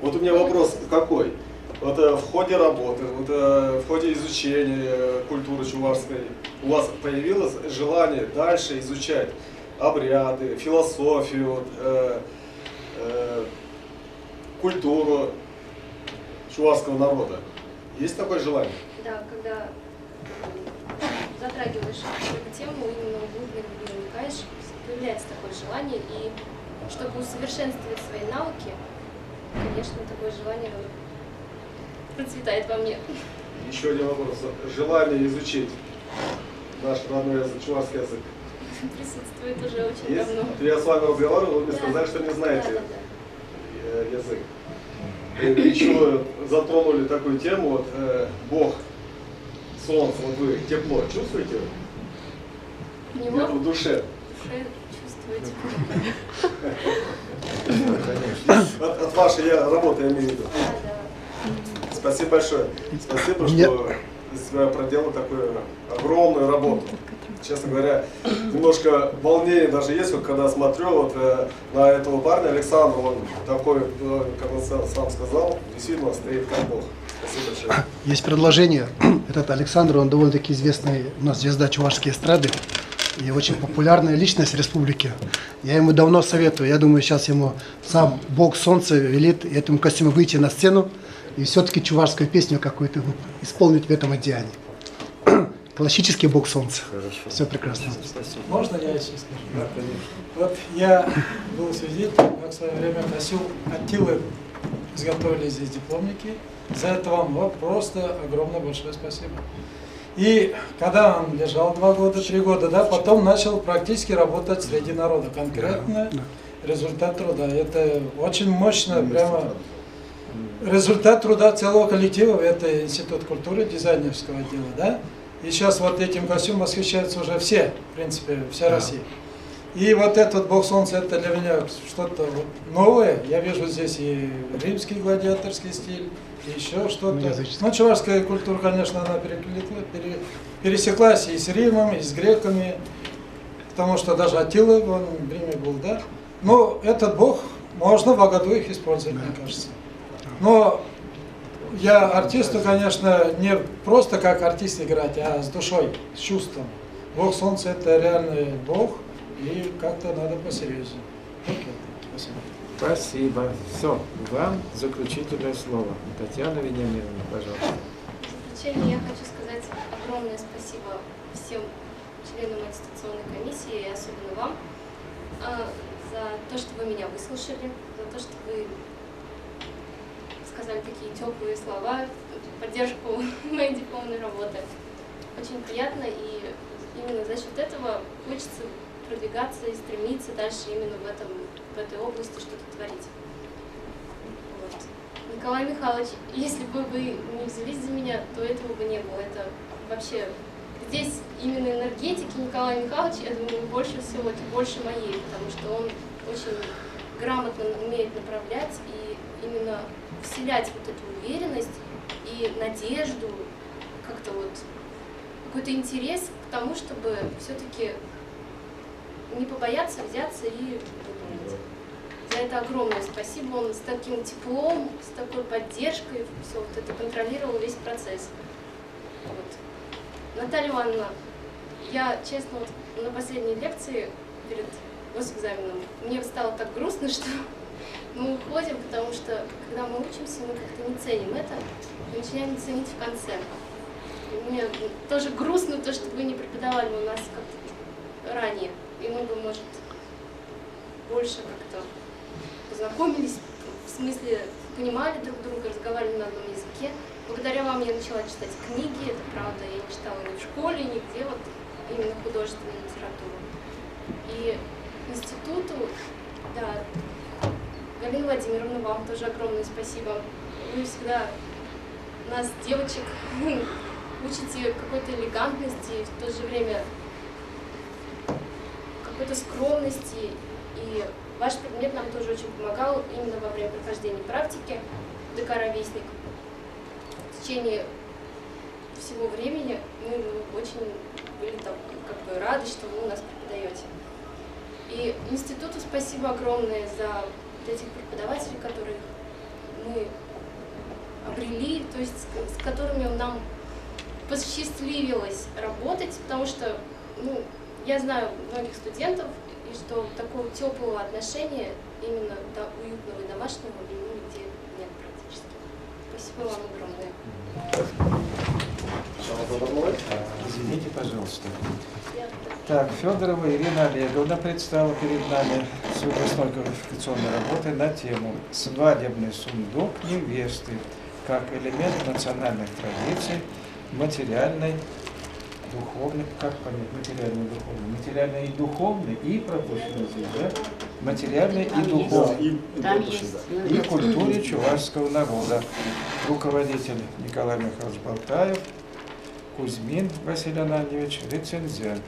Вот у меня вопрос какой? Вот в ходе работы, вот в ходе изучения культуры чувашской у вас появилось желание дальше изучать обряды, философию, культуру чувашского народа? Есть такое желание?
Да, когда затрагиваешь эту тему, именно глубже вникаешь, появляется такое желание, и чтобы усовершенствовать свои навыки, конечно, такое желание процветает во мне.
Еще один вопрос. Желание изучить наш родной язык, чувашский язык.
Присутствует уже очень
Есть?
давно.
Я с вами разговаривал, вы мне
Да.
сказали, что не знаете
Да.
язык. И еще затронули такую тему, вот, Бог, солнце, вот вы тепло чувствуете?
Него
Где-то в душе.
чувствуете.
От вашей работы, я имею в виду.
Да.
Спасибо большое. Спасибо, что проделали такую огромную работу. Честно говоря, немножко волнение даже есть, вот, когда смотрю вот, на этого парня Александра, он такой, как он сам сказал, действительно стоит как Бог. Спасибо большое.
Есть предложение. Этот Александр, он довольно-таки известный у нас звезда чувашской эстрады и очень популярная личность в республике. Я ему давно советую. Я думаю, сейчас ему сам Бог Солнца велит этому костюму выйти на сцену и все-таки чувашскую песню какую-то исполнить в этом одеянии. Классический Бог Солнца.
Хорошо.
Все прекрасно.
Спасибо.
Можно я еще скажу?
Да, конечно.
Вот я был свидетелем, как в свое время носил Аттилы, изготовили здесь дипломники. За это вам просто огромное большое спасибо. И когда он лежал 2 года, 3 года, да, потом начал практически работать среди народа. Конкретно результат труда. Это очень мощно, прямо результат труда целого коллектива. Это Институт культуры, дизайнерского отдела, да. И сейчас вот этим костюмом восхищаются уже все, в принципе, вся Россия. И вот этот Бог Солнца, это для меня что-то вот новое. Я вижу здесь и римский гладиаторский стиль, и еще что-то. Ну, чувашская культура, конечно, она пересеклась и с Римом, и с греками, потому что даже Аттила, он в Риме был, да. Но этот Бог, можно в году их использовать, мне кажется. Но я артисту, конечно, не просто как артист играть, а с душой, с чувством. Бог Солнца – это реальный Бог, и как-то надо посерьезнее. Спасибо.
Спасибо. Все, вам заключительное слово. Татьяна Вениаминовна, пожалуйста.
В заключение я хочу сказать огромное спасибо всем членам аттестационной комиссии, и особенно вам, за то, что вы меня выслушали, за то, что вы сказали такие теплые слова, поддержку моей дипломной работы. Очень приятно, и именно за счет этого хочется продвигаться и стремиться дальше именно в этой области что-то творить. Вот. Николай Михайлович, если бы вы не взялись за меня, то этого бы не было. Это вообще здесь именно энергетики Николая Михайловича, я думаю, больше всего, это больше моей, потому что он очень грамотно умеет направлять и именно вселять вот эту уверенность и надежду, как-то вот какой-то интерес к тому, чтобы все-таки не побояться взяться и выполнить. За это огромное спасибо. Он с таким теплом, с такой поддержкой все вот это контролировал весь процесс. Вот. Наталья Ивановна, я, честно, вот на последней лекции перед госэкзаменом мне стало так грустно, что мы уходим, потому что когда мы учимся, мы как-то не ценим это, и начинаем ценить в конце. И мне тоже грустно то, что вы не преподавали у нас как-то ранее, и мы бы, может, больше как-то познакомились, в смысле понимали друг друга, разговаривали на одном языке. Благодаря вам я начала читать книги, это правда, я не читала ни в школе, нигде, вот именно художественную литературу. И институту, да, Галина Владимировна, вам тоже огромное спасибо. Вы всегда нас, девочек, учите какой-то элегантности, в то же время какой-то скромности. И ваш предмет нам тоже очень помогал именно во время прохождения практики в ДК «Ровесник». В течение всего времени мы очень были там, как бы рады, что вы у нас преподаете. И институту спасибо огромное за этих преподавателей, которых мы обрели, то есть с которыми нам посчастливилось работать, потому что я знаю многих студентов, и что такого теплого отношения, именно до уютного и домашнего, нигде нет практически. Спасибо вам огромное.
Извините, пожалуйста. Так, Федорова Ирина Олеговна представила перед нами свою выпускной квалификационной работы на тему «Свадебный сундук невесты как элемент национальных традиций, материальной, духовной, как понять, материальной и духовной? Материальной и духовной и пропущенной здесь, да? Материальной и духовной. И культуре чувашского народа. Руководитель Николай Михайлович Болтаев, Кузьмин Василий Ананьевич, рецензент.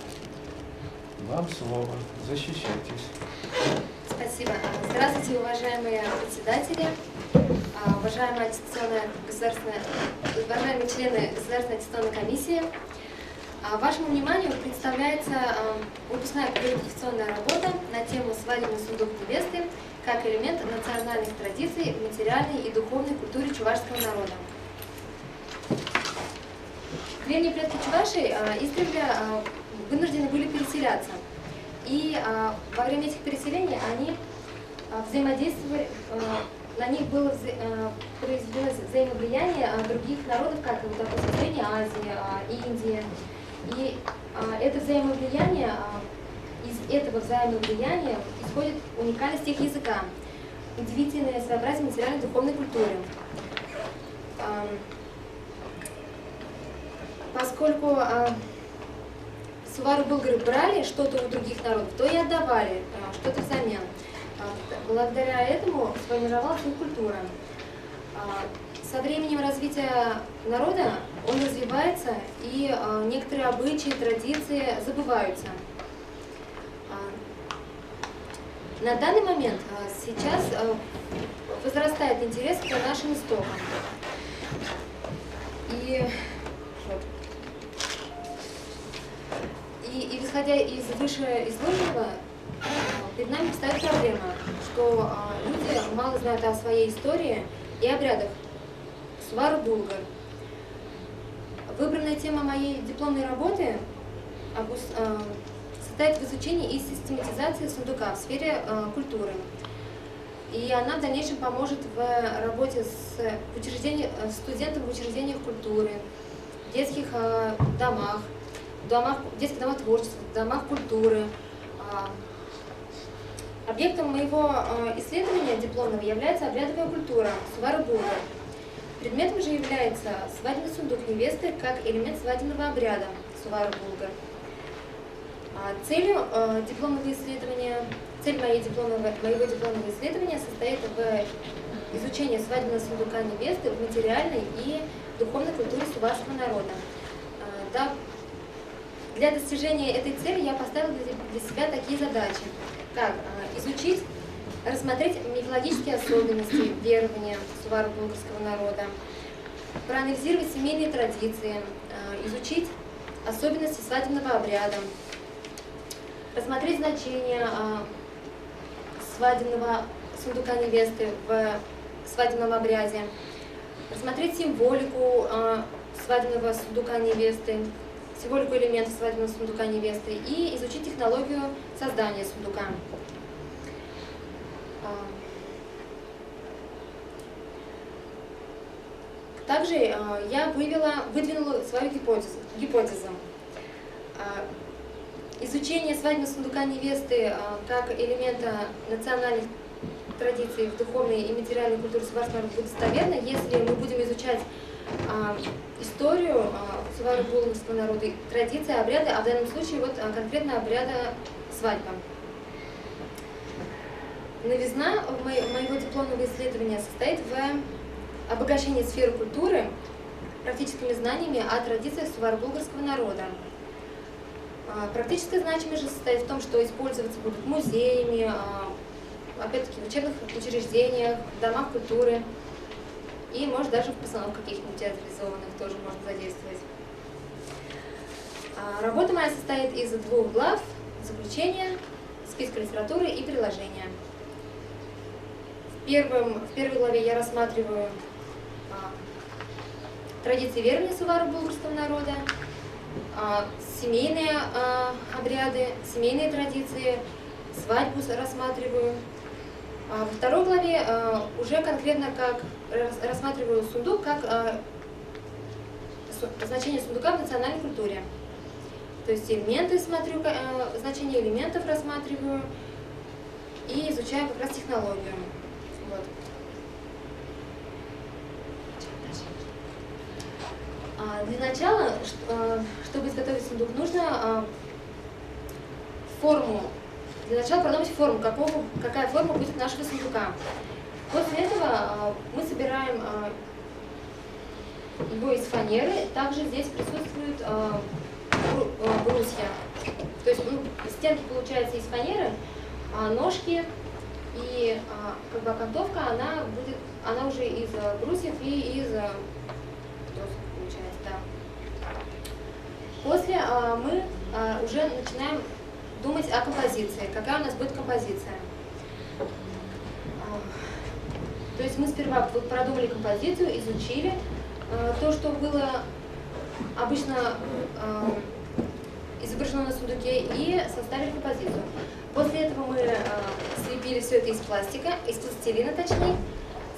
Вам слово. Защищайтесь.
Спасибо. Здравствуйте, уважаемые председатели, уважаемые члены Государственной аттестационной комиссии. Вашему вниманию представляется выпускная квалификационная работа на тему «Свадебный сундук невесты как элемент национальных традиций в материальной и духовной культуре чувашского народа». Древние предки чувашей издревле вынуждены были переселяться. И во время этих переселений они взаимодействовали, на них было произведено взаимовлияние других народов, как вот, допустим, Средней Азии, Индии. И это взаимовлияние, из этого взаимовлияния исходит уникальность их языка, удивительное своеобразие материальной духовной культуры. Поскольку сувары-булгары брали что-то у других народов, то и отдавали что-то взамен. Благодаря этому сформировалась их культура. Со временем развития народа он развивается, и некоторые обычаи, традиции забываются. На данный момент сейчас возрастает интерес к нашим истокам. И исходя из вышеизложенного, перед нами встает проблема, что люди мало знают о своей истории и обрядах сувары-булгар. Выбранная тема моей дипломной работы состоит в изучении и систематизации сундука в сфере культуры. И она в дальнейшем поможет в работе с студентами в учреждениях культуры, детских домах, детских домах творчества, домах культуры. Объектом моего исследования дипломного является обрядовая культура сувары-булгар. Предметом же является свадебный сундук невесты как элемент свадебного обряда сувары-булгар. Цель моего дипломного исследования состоит в изучении свадебного сундука невесты в материальной и духовной культуре суварского народа. Для достижения этой цели я поставила для себя такие задачи, как изучить, рассмотреть мифологические особенности верования суваро-булгарского народа, проанализировать семейные традиции, изучить особенности свадебного обряда, рассмотреть значение свадебного сундука невесты в свадебном обряде, рассмотреть символику свадебного сундука невесты, символику элементов свадебного сундука невесты и изучить технологию создания сундука. также я выдвинула свою гипотезу. Изучение свадьбы сундука невесты как элемента национальных традиций в духовной и материальной культуре Суварского народа будет достоверно, если мы будем изучать историю суваро-булгарского народа, традиции, обряды, а в данном случае вот конкретно обряда свадьбы. Новизна моего дипломного исследования состоит в обогащении сферы культуры практическими знаниями о традициях суваро-булгарского народа. Практическая значимость же состоит в том, что использоваться будут музеями, опять-таки в учебных учреждениях, в домах культуры и, может, даже в постановках каких-нибудь театрализованных тоже можно задействовать. Работа моя состоит из 2 глав: заключения, списка литературы и приложения. В первой главе я рассматриваю традиции верования суваро-булгарского народа, семейные обряды, семейные традиции, свадьбу рассматриваю. Во второй главе уже конкретно как рассматриваю сундук как значение сундука в национальной культуре. То есть элементы смотрю, значение элементов рассматриваю и изучаю как раз технологию. Вот. Для начала, чтобы изготовить сундук, нужно форму. Для начала продумать форму, какая форма будет нашего сундука. После этого мы собираем его из фанеры. Также здесь присутствуют брусья. То есть стенки получается из фанеры, а ножки и как бы окантовка, она уже из брусьев и из досок получается, да. После мы уже начинаем думать о композиции, какая у нас будет композиция. То есть мы сперва продумали композицию, изучили то, что было обычно изображено на сундуке, и составили композицию. После этого мы слепили все это из пластика, из пластилина точнее,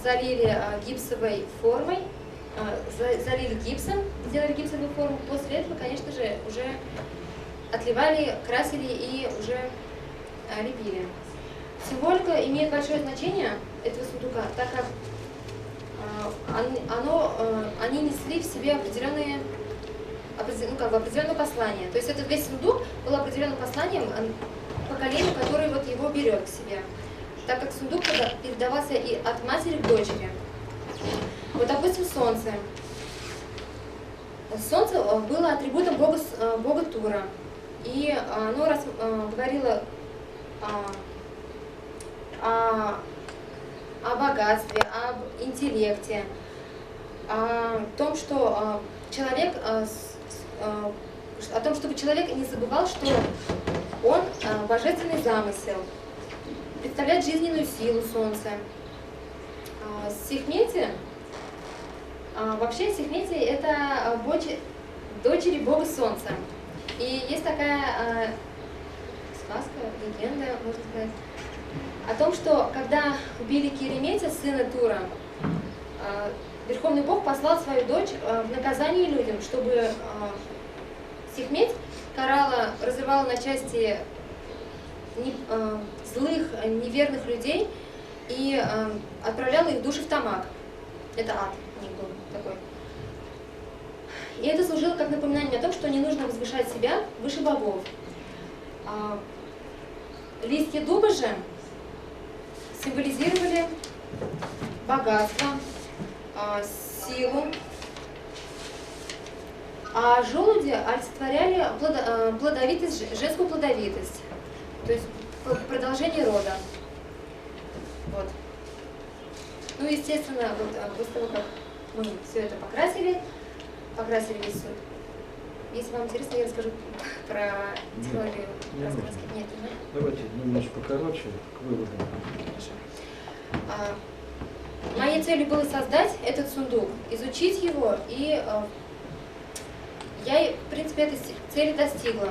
залили гипсовой формой, залили гипсом, сделали гипсовую форму. После этого, конечно же, уже отливали, красили и уже лепили. Символика имеет большое значение этого сундука, так как они несли в себе определенное послание. То есть этот весь сундук был определенным посланием поколению, которое вот его берет к себе. Так как сундук передавался и от матери к дочери. Вот, допустим, солнце. Солнце было атрибутом бога Тура. И оно говорило о богатстве, об интеллекте, о том, что человек, о том, чтобы человек не забывал, что он божественный замысел, представляет жизненную силу солнца. Сехмети, вообще Сехмети — это дочери бога солнца. И есть такая сказка, легенда, можно сказать, о том, что когда убили Кереметя, сына Тура, Верховный Бог послал свою дочь в наказание людям, чтобы Сехметь карала, разрывала на части злых, неверных людей и отправляла их души в Тамак. Это ад у них был такой. И это служило как напоминание о том, что не нужно возвышать себя выше богов. Листья дуба же символизировали богатство, силу, а желуди олицетворяли плодовитость, женскую плодовитость, то есть продолжение рода. Вот. Ну, естественно, вот после того, как мы все это покрасили весь суд. Если вам интересно, я расскажу про технологию раскраски. Нет, не знаю.
Давайте немножко покороче, к выводам.
Хорошо. Моей целью было создать этот сундук, изучить его, и я, в принципе, этой цели достигла.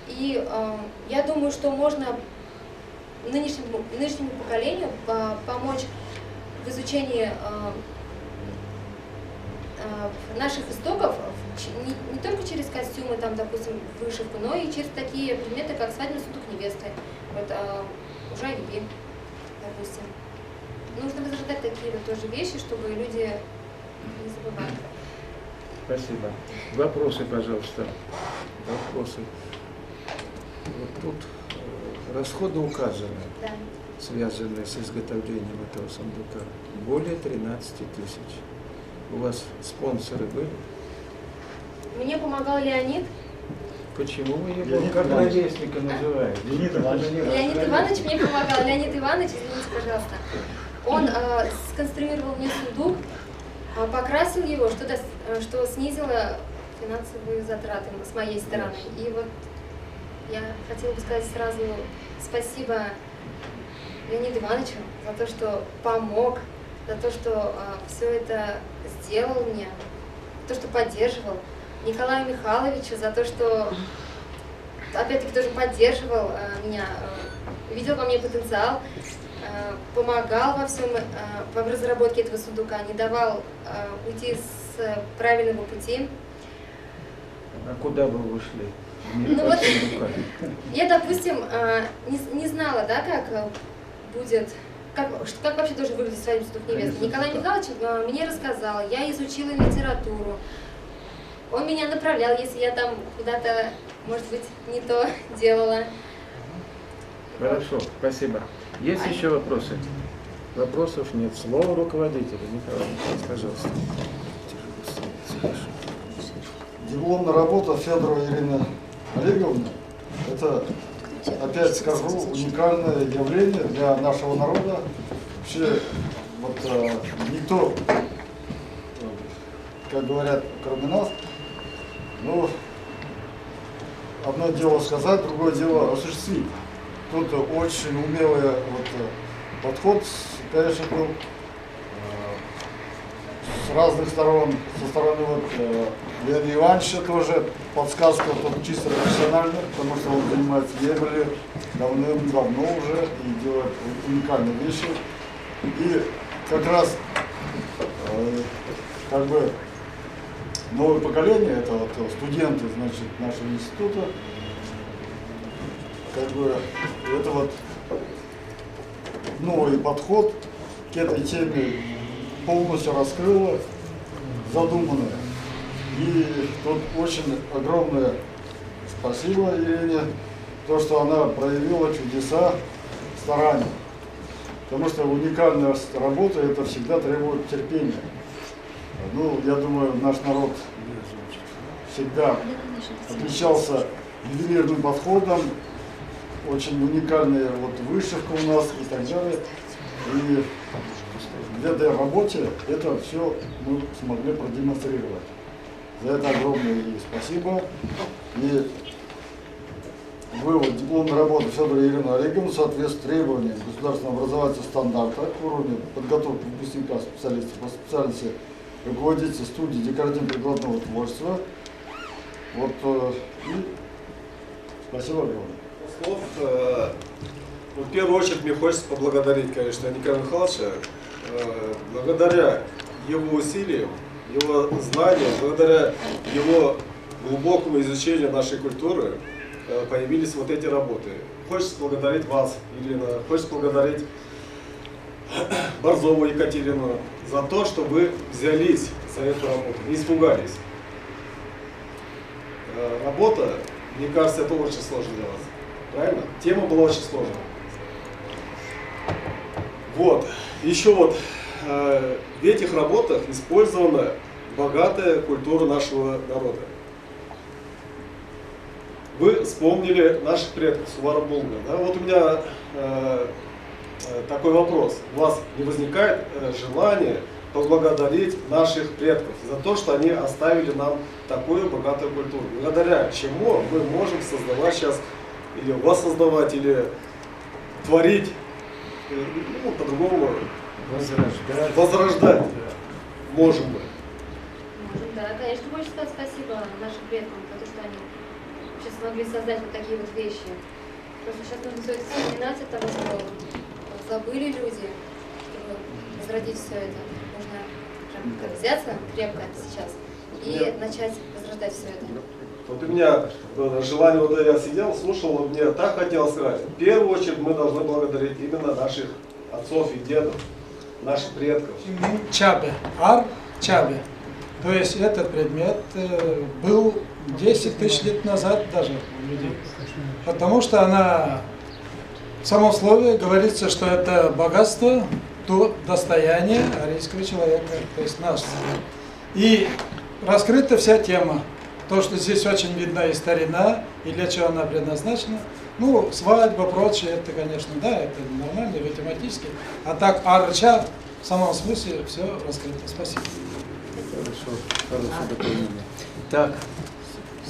И я думаю, что можно нынешнему поколению помочь в изучении наших истоков не только через костюмы, там, допустим, вышивку, но и через такие предметы, как свадебный сундук невесты, вот, ужа юби, допустим. Нужно возрождать такие вот тоже вещи, чтобы люди не забывали.
Спасибо. Вопросы, пожалуйста.
Вопросы. Вот тут расходы указаны,
Да.
связанные с изготовлением этого сундука. Более 13 тысяч. У вас спонсоры были?
Мне помогал Леонид.
Почему вы его
Леонид
как
Иванович.
ровесника называете?
Леонид Иванович.
Леонид Иванович мне помогал. Леонид Иванович, извините, пожалуйста. Он сконструировал мне сундук, покрасил его, что снизило финансовые затраты с моей стороны. И вот я хотела бы сказать сразу спасибо Леониду Ивановичу за то, что помог, за то, что все это сделал мне, за то, что поддерживал. Николаю Михайловичу за то, что опять-таки тоже поддерживал меня, видел во мне потенциал, помогал во всем, в разработке этого сундука, не давал уйти с правильного пути.
А куда бы вы шли?
Ну вот, я, допустим, не знала, да, как будет, как вообще должен выглядеть свадебный сундук невесты. Николай Михайлович мне рассказал, я изучила литературу. Он меня направлял, если я там куда-то, может быть, не то делала.
Хорошо, спасибо. Есть еще вопросы? Вопросов нет. Слово руководителя. Николай Михайлович, пожалуйста.
Дипломная работа Федорова Ирины Олеговны – это, опять скажу, уникальное явление для нашего народа. Вообще, вот никто, как говорят, кроме нас, ну, одно дело сказать, другое дело осуществить. Тут очень умелый подход, конечно, был с разных сторон, со стороны Леонида Ивановича тоже подсказка тут чисто профессиональная, потому что он занимается мебелью давным-давно уже и делает уникальные вещи. И как раз как бы новое поколение, это вот студенты, значит, нашего института, как бы это вот новый подход к этой теме полностью раскрыло задуманное. И тут очень огромное спасибо Ирине, то, что она проявила чудеса старания. Потому что уникальная работа это всегда требует терпения. Ну, я думаю, наш народ всегда отличался ювелирным подходом, очень уникальная вышивка у нас и так далее. И в этой работе это все мы смогли продемонстрировать. За это огромное ей спасибо. И вывод дипломной работы Федора Ирины Олеговны соответствует требованиям государственного образовательного стандарта уровня подготовки выпускника специалистов по специальности руководителя студии декоративно-прикладного творчества. Вот, и спасибо огромное.
Слов. В первую очередь мне хочется поблагодарить, конечно, Николая Михайловича. Благодаря его усилиям, его знаниям, благодаря его глубокому изучению нашей культуры появились вот эти работы. Хочется поблагодарить вас, Ирина, хочется поблагодарить Борзову Екатерину за то, что вы взялись за эту работу, не испугались. Работа, мне кажется, это очень сложно для вас. Правильно? Тема была очень сложная. Вот. Еще в этих работах использована богатая культура нашего народа. Вы вспомнили наших предков Сувара Булгар. Да? Вот у меня такой вопрос. У вас не возникает желание поблагодарить наших предков за то, что они оставили нам такую богатую культуру, благодаря чему мы можем создавать сейчас, или воссоздавать, или творить, ну, по-другому возрождать можем мы.
Да, конечно, хочется сказать спасибо нашим предкам за то, что они вообще смогли создать вот такие вот вещи. Просто сейчас нужно все это вспоминать от того, что забыли люди, чтобы возродить все это. Нужно прям как взяться крепко сейчас и начать возрождать все это.
Вот у меня желание, вот я сидел, слушал, вот мне так хотелось сказать. В первую очередь мы должны благодарить именно наших отцов и дедов, наших предков.
Чабе, ар чабе. То есть этот предмет был 10 тысяч лет назад даже у людей. Потому что она в самом слове говорится, что это богатство, то достояние арийского человека, то есть наш. И раскрыта вся тема. То, что здесь очень видна и старина, и для чего она предназначена. Ну, свадьба, прочее, это, конечно, да, это нормально, математически. А так, арча, в самом смысле, все раскрыто. Спасибо.
Хорошее дополнение. Так,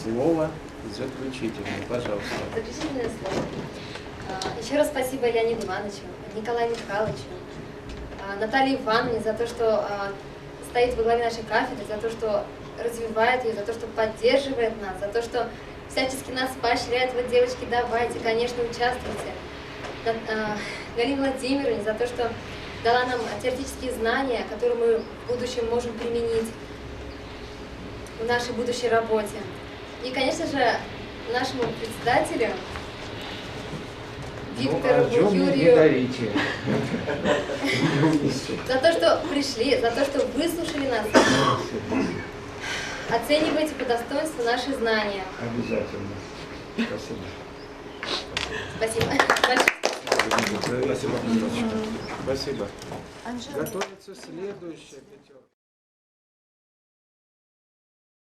слово заключительное, пожалуйста.
Заключительное слово. Еще раз спасибо Леониду Ивановичу, Николаю Михайловичу, Наталье Ивановне за то, что стоит во главе нашей кафедры, за то, что развивает ее, за то, что поддерживает нас, за то, что всячески нас поощряет. Вот, девочки, давайте, конечно, участвуйте. Галине Владимировне за то, что дала нам теоретические знания, которые мы в будущем можем применить в нашей будущей работе. И, конечно же, нашему председателю Виктору Юрию за то, что пришли, за то, что выслушали нас. Оценивайте по достоинству наши знания.
Обязательно. Спасибо.
Спасибо.
Спасибо. Готовится следующая пятерка.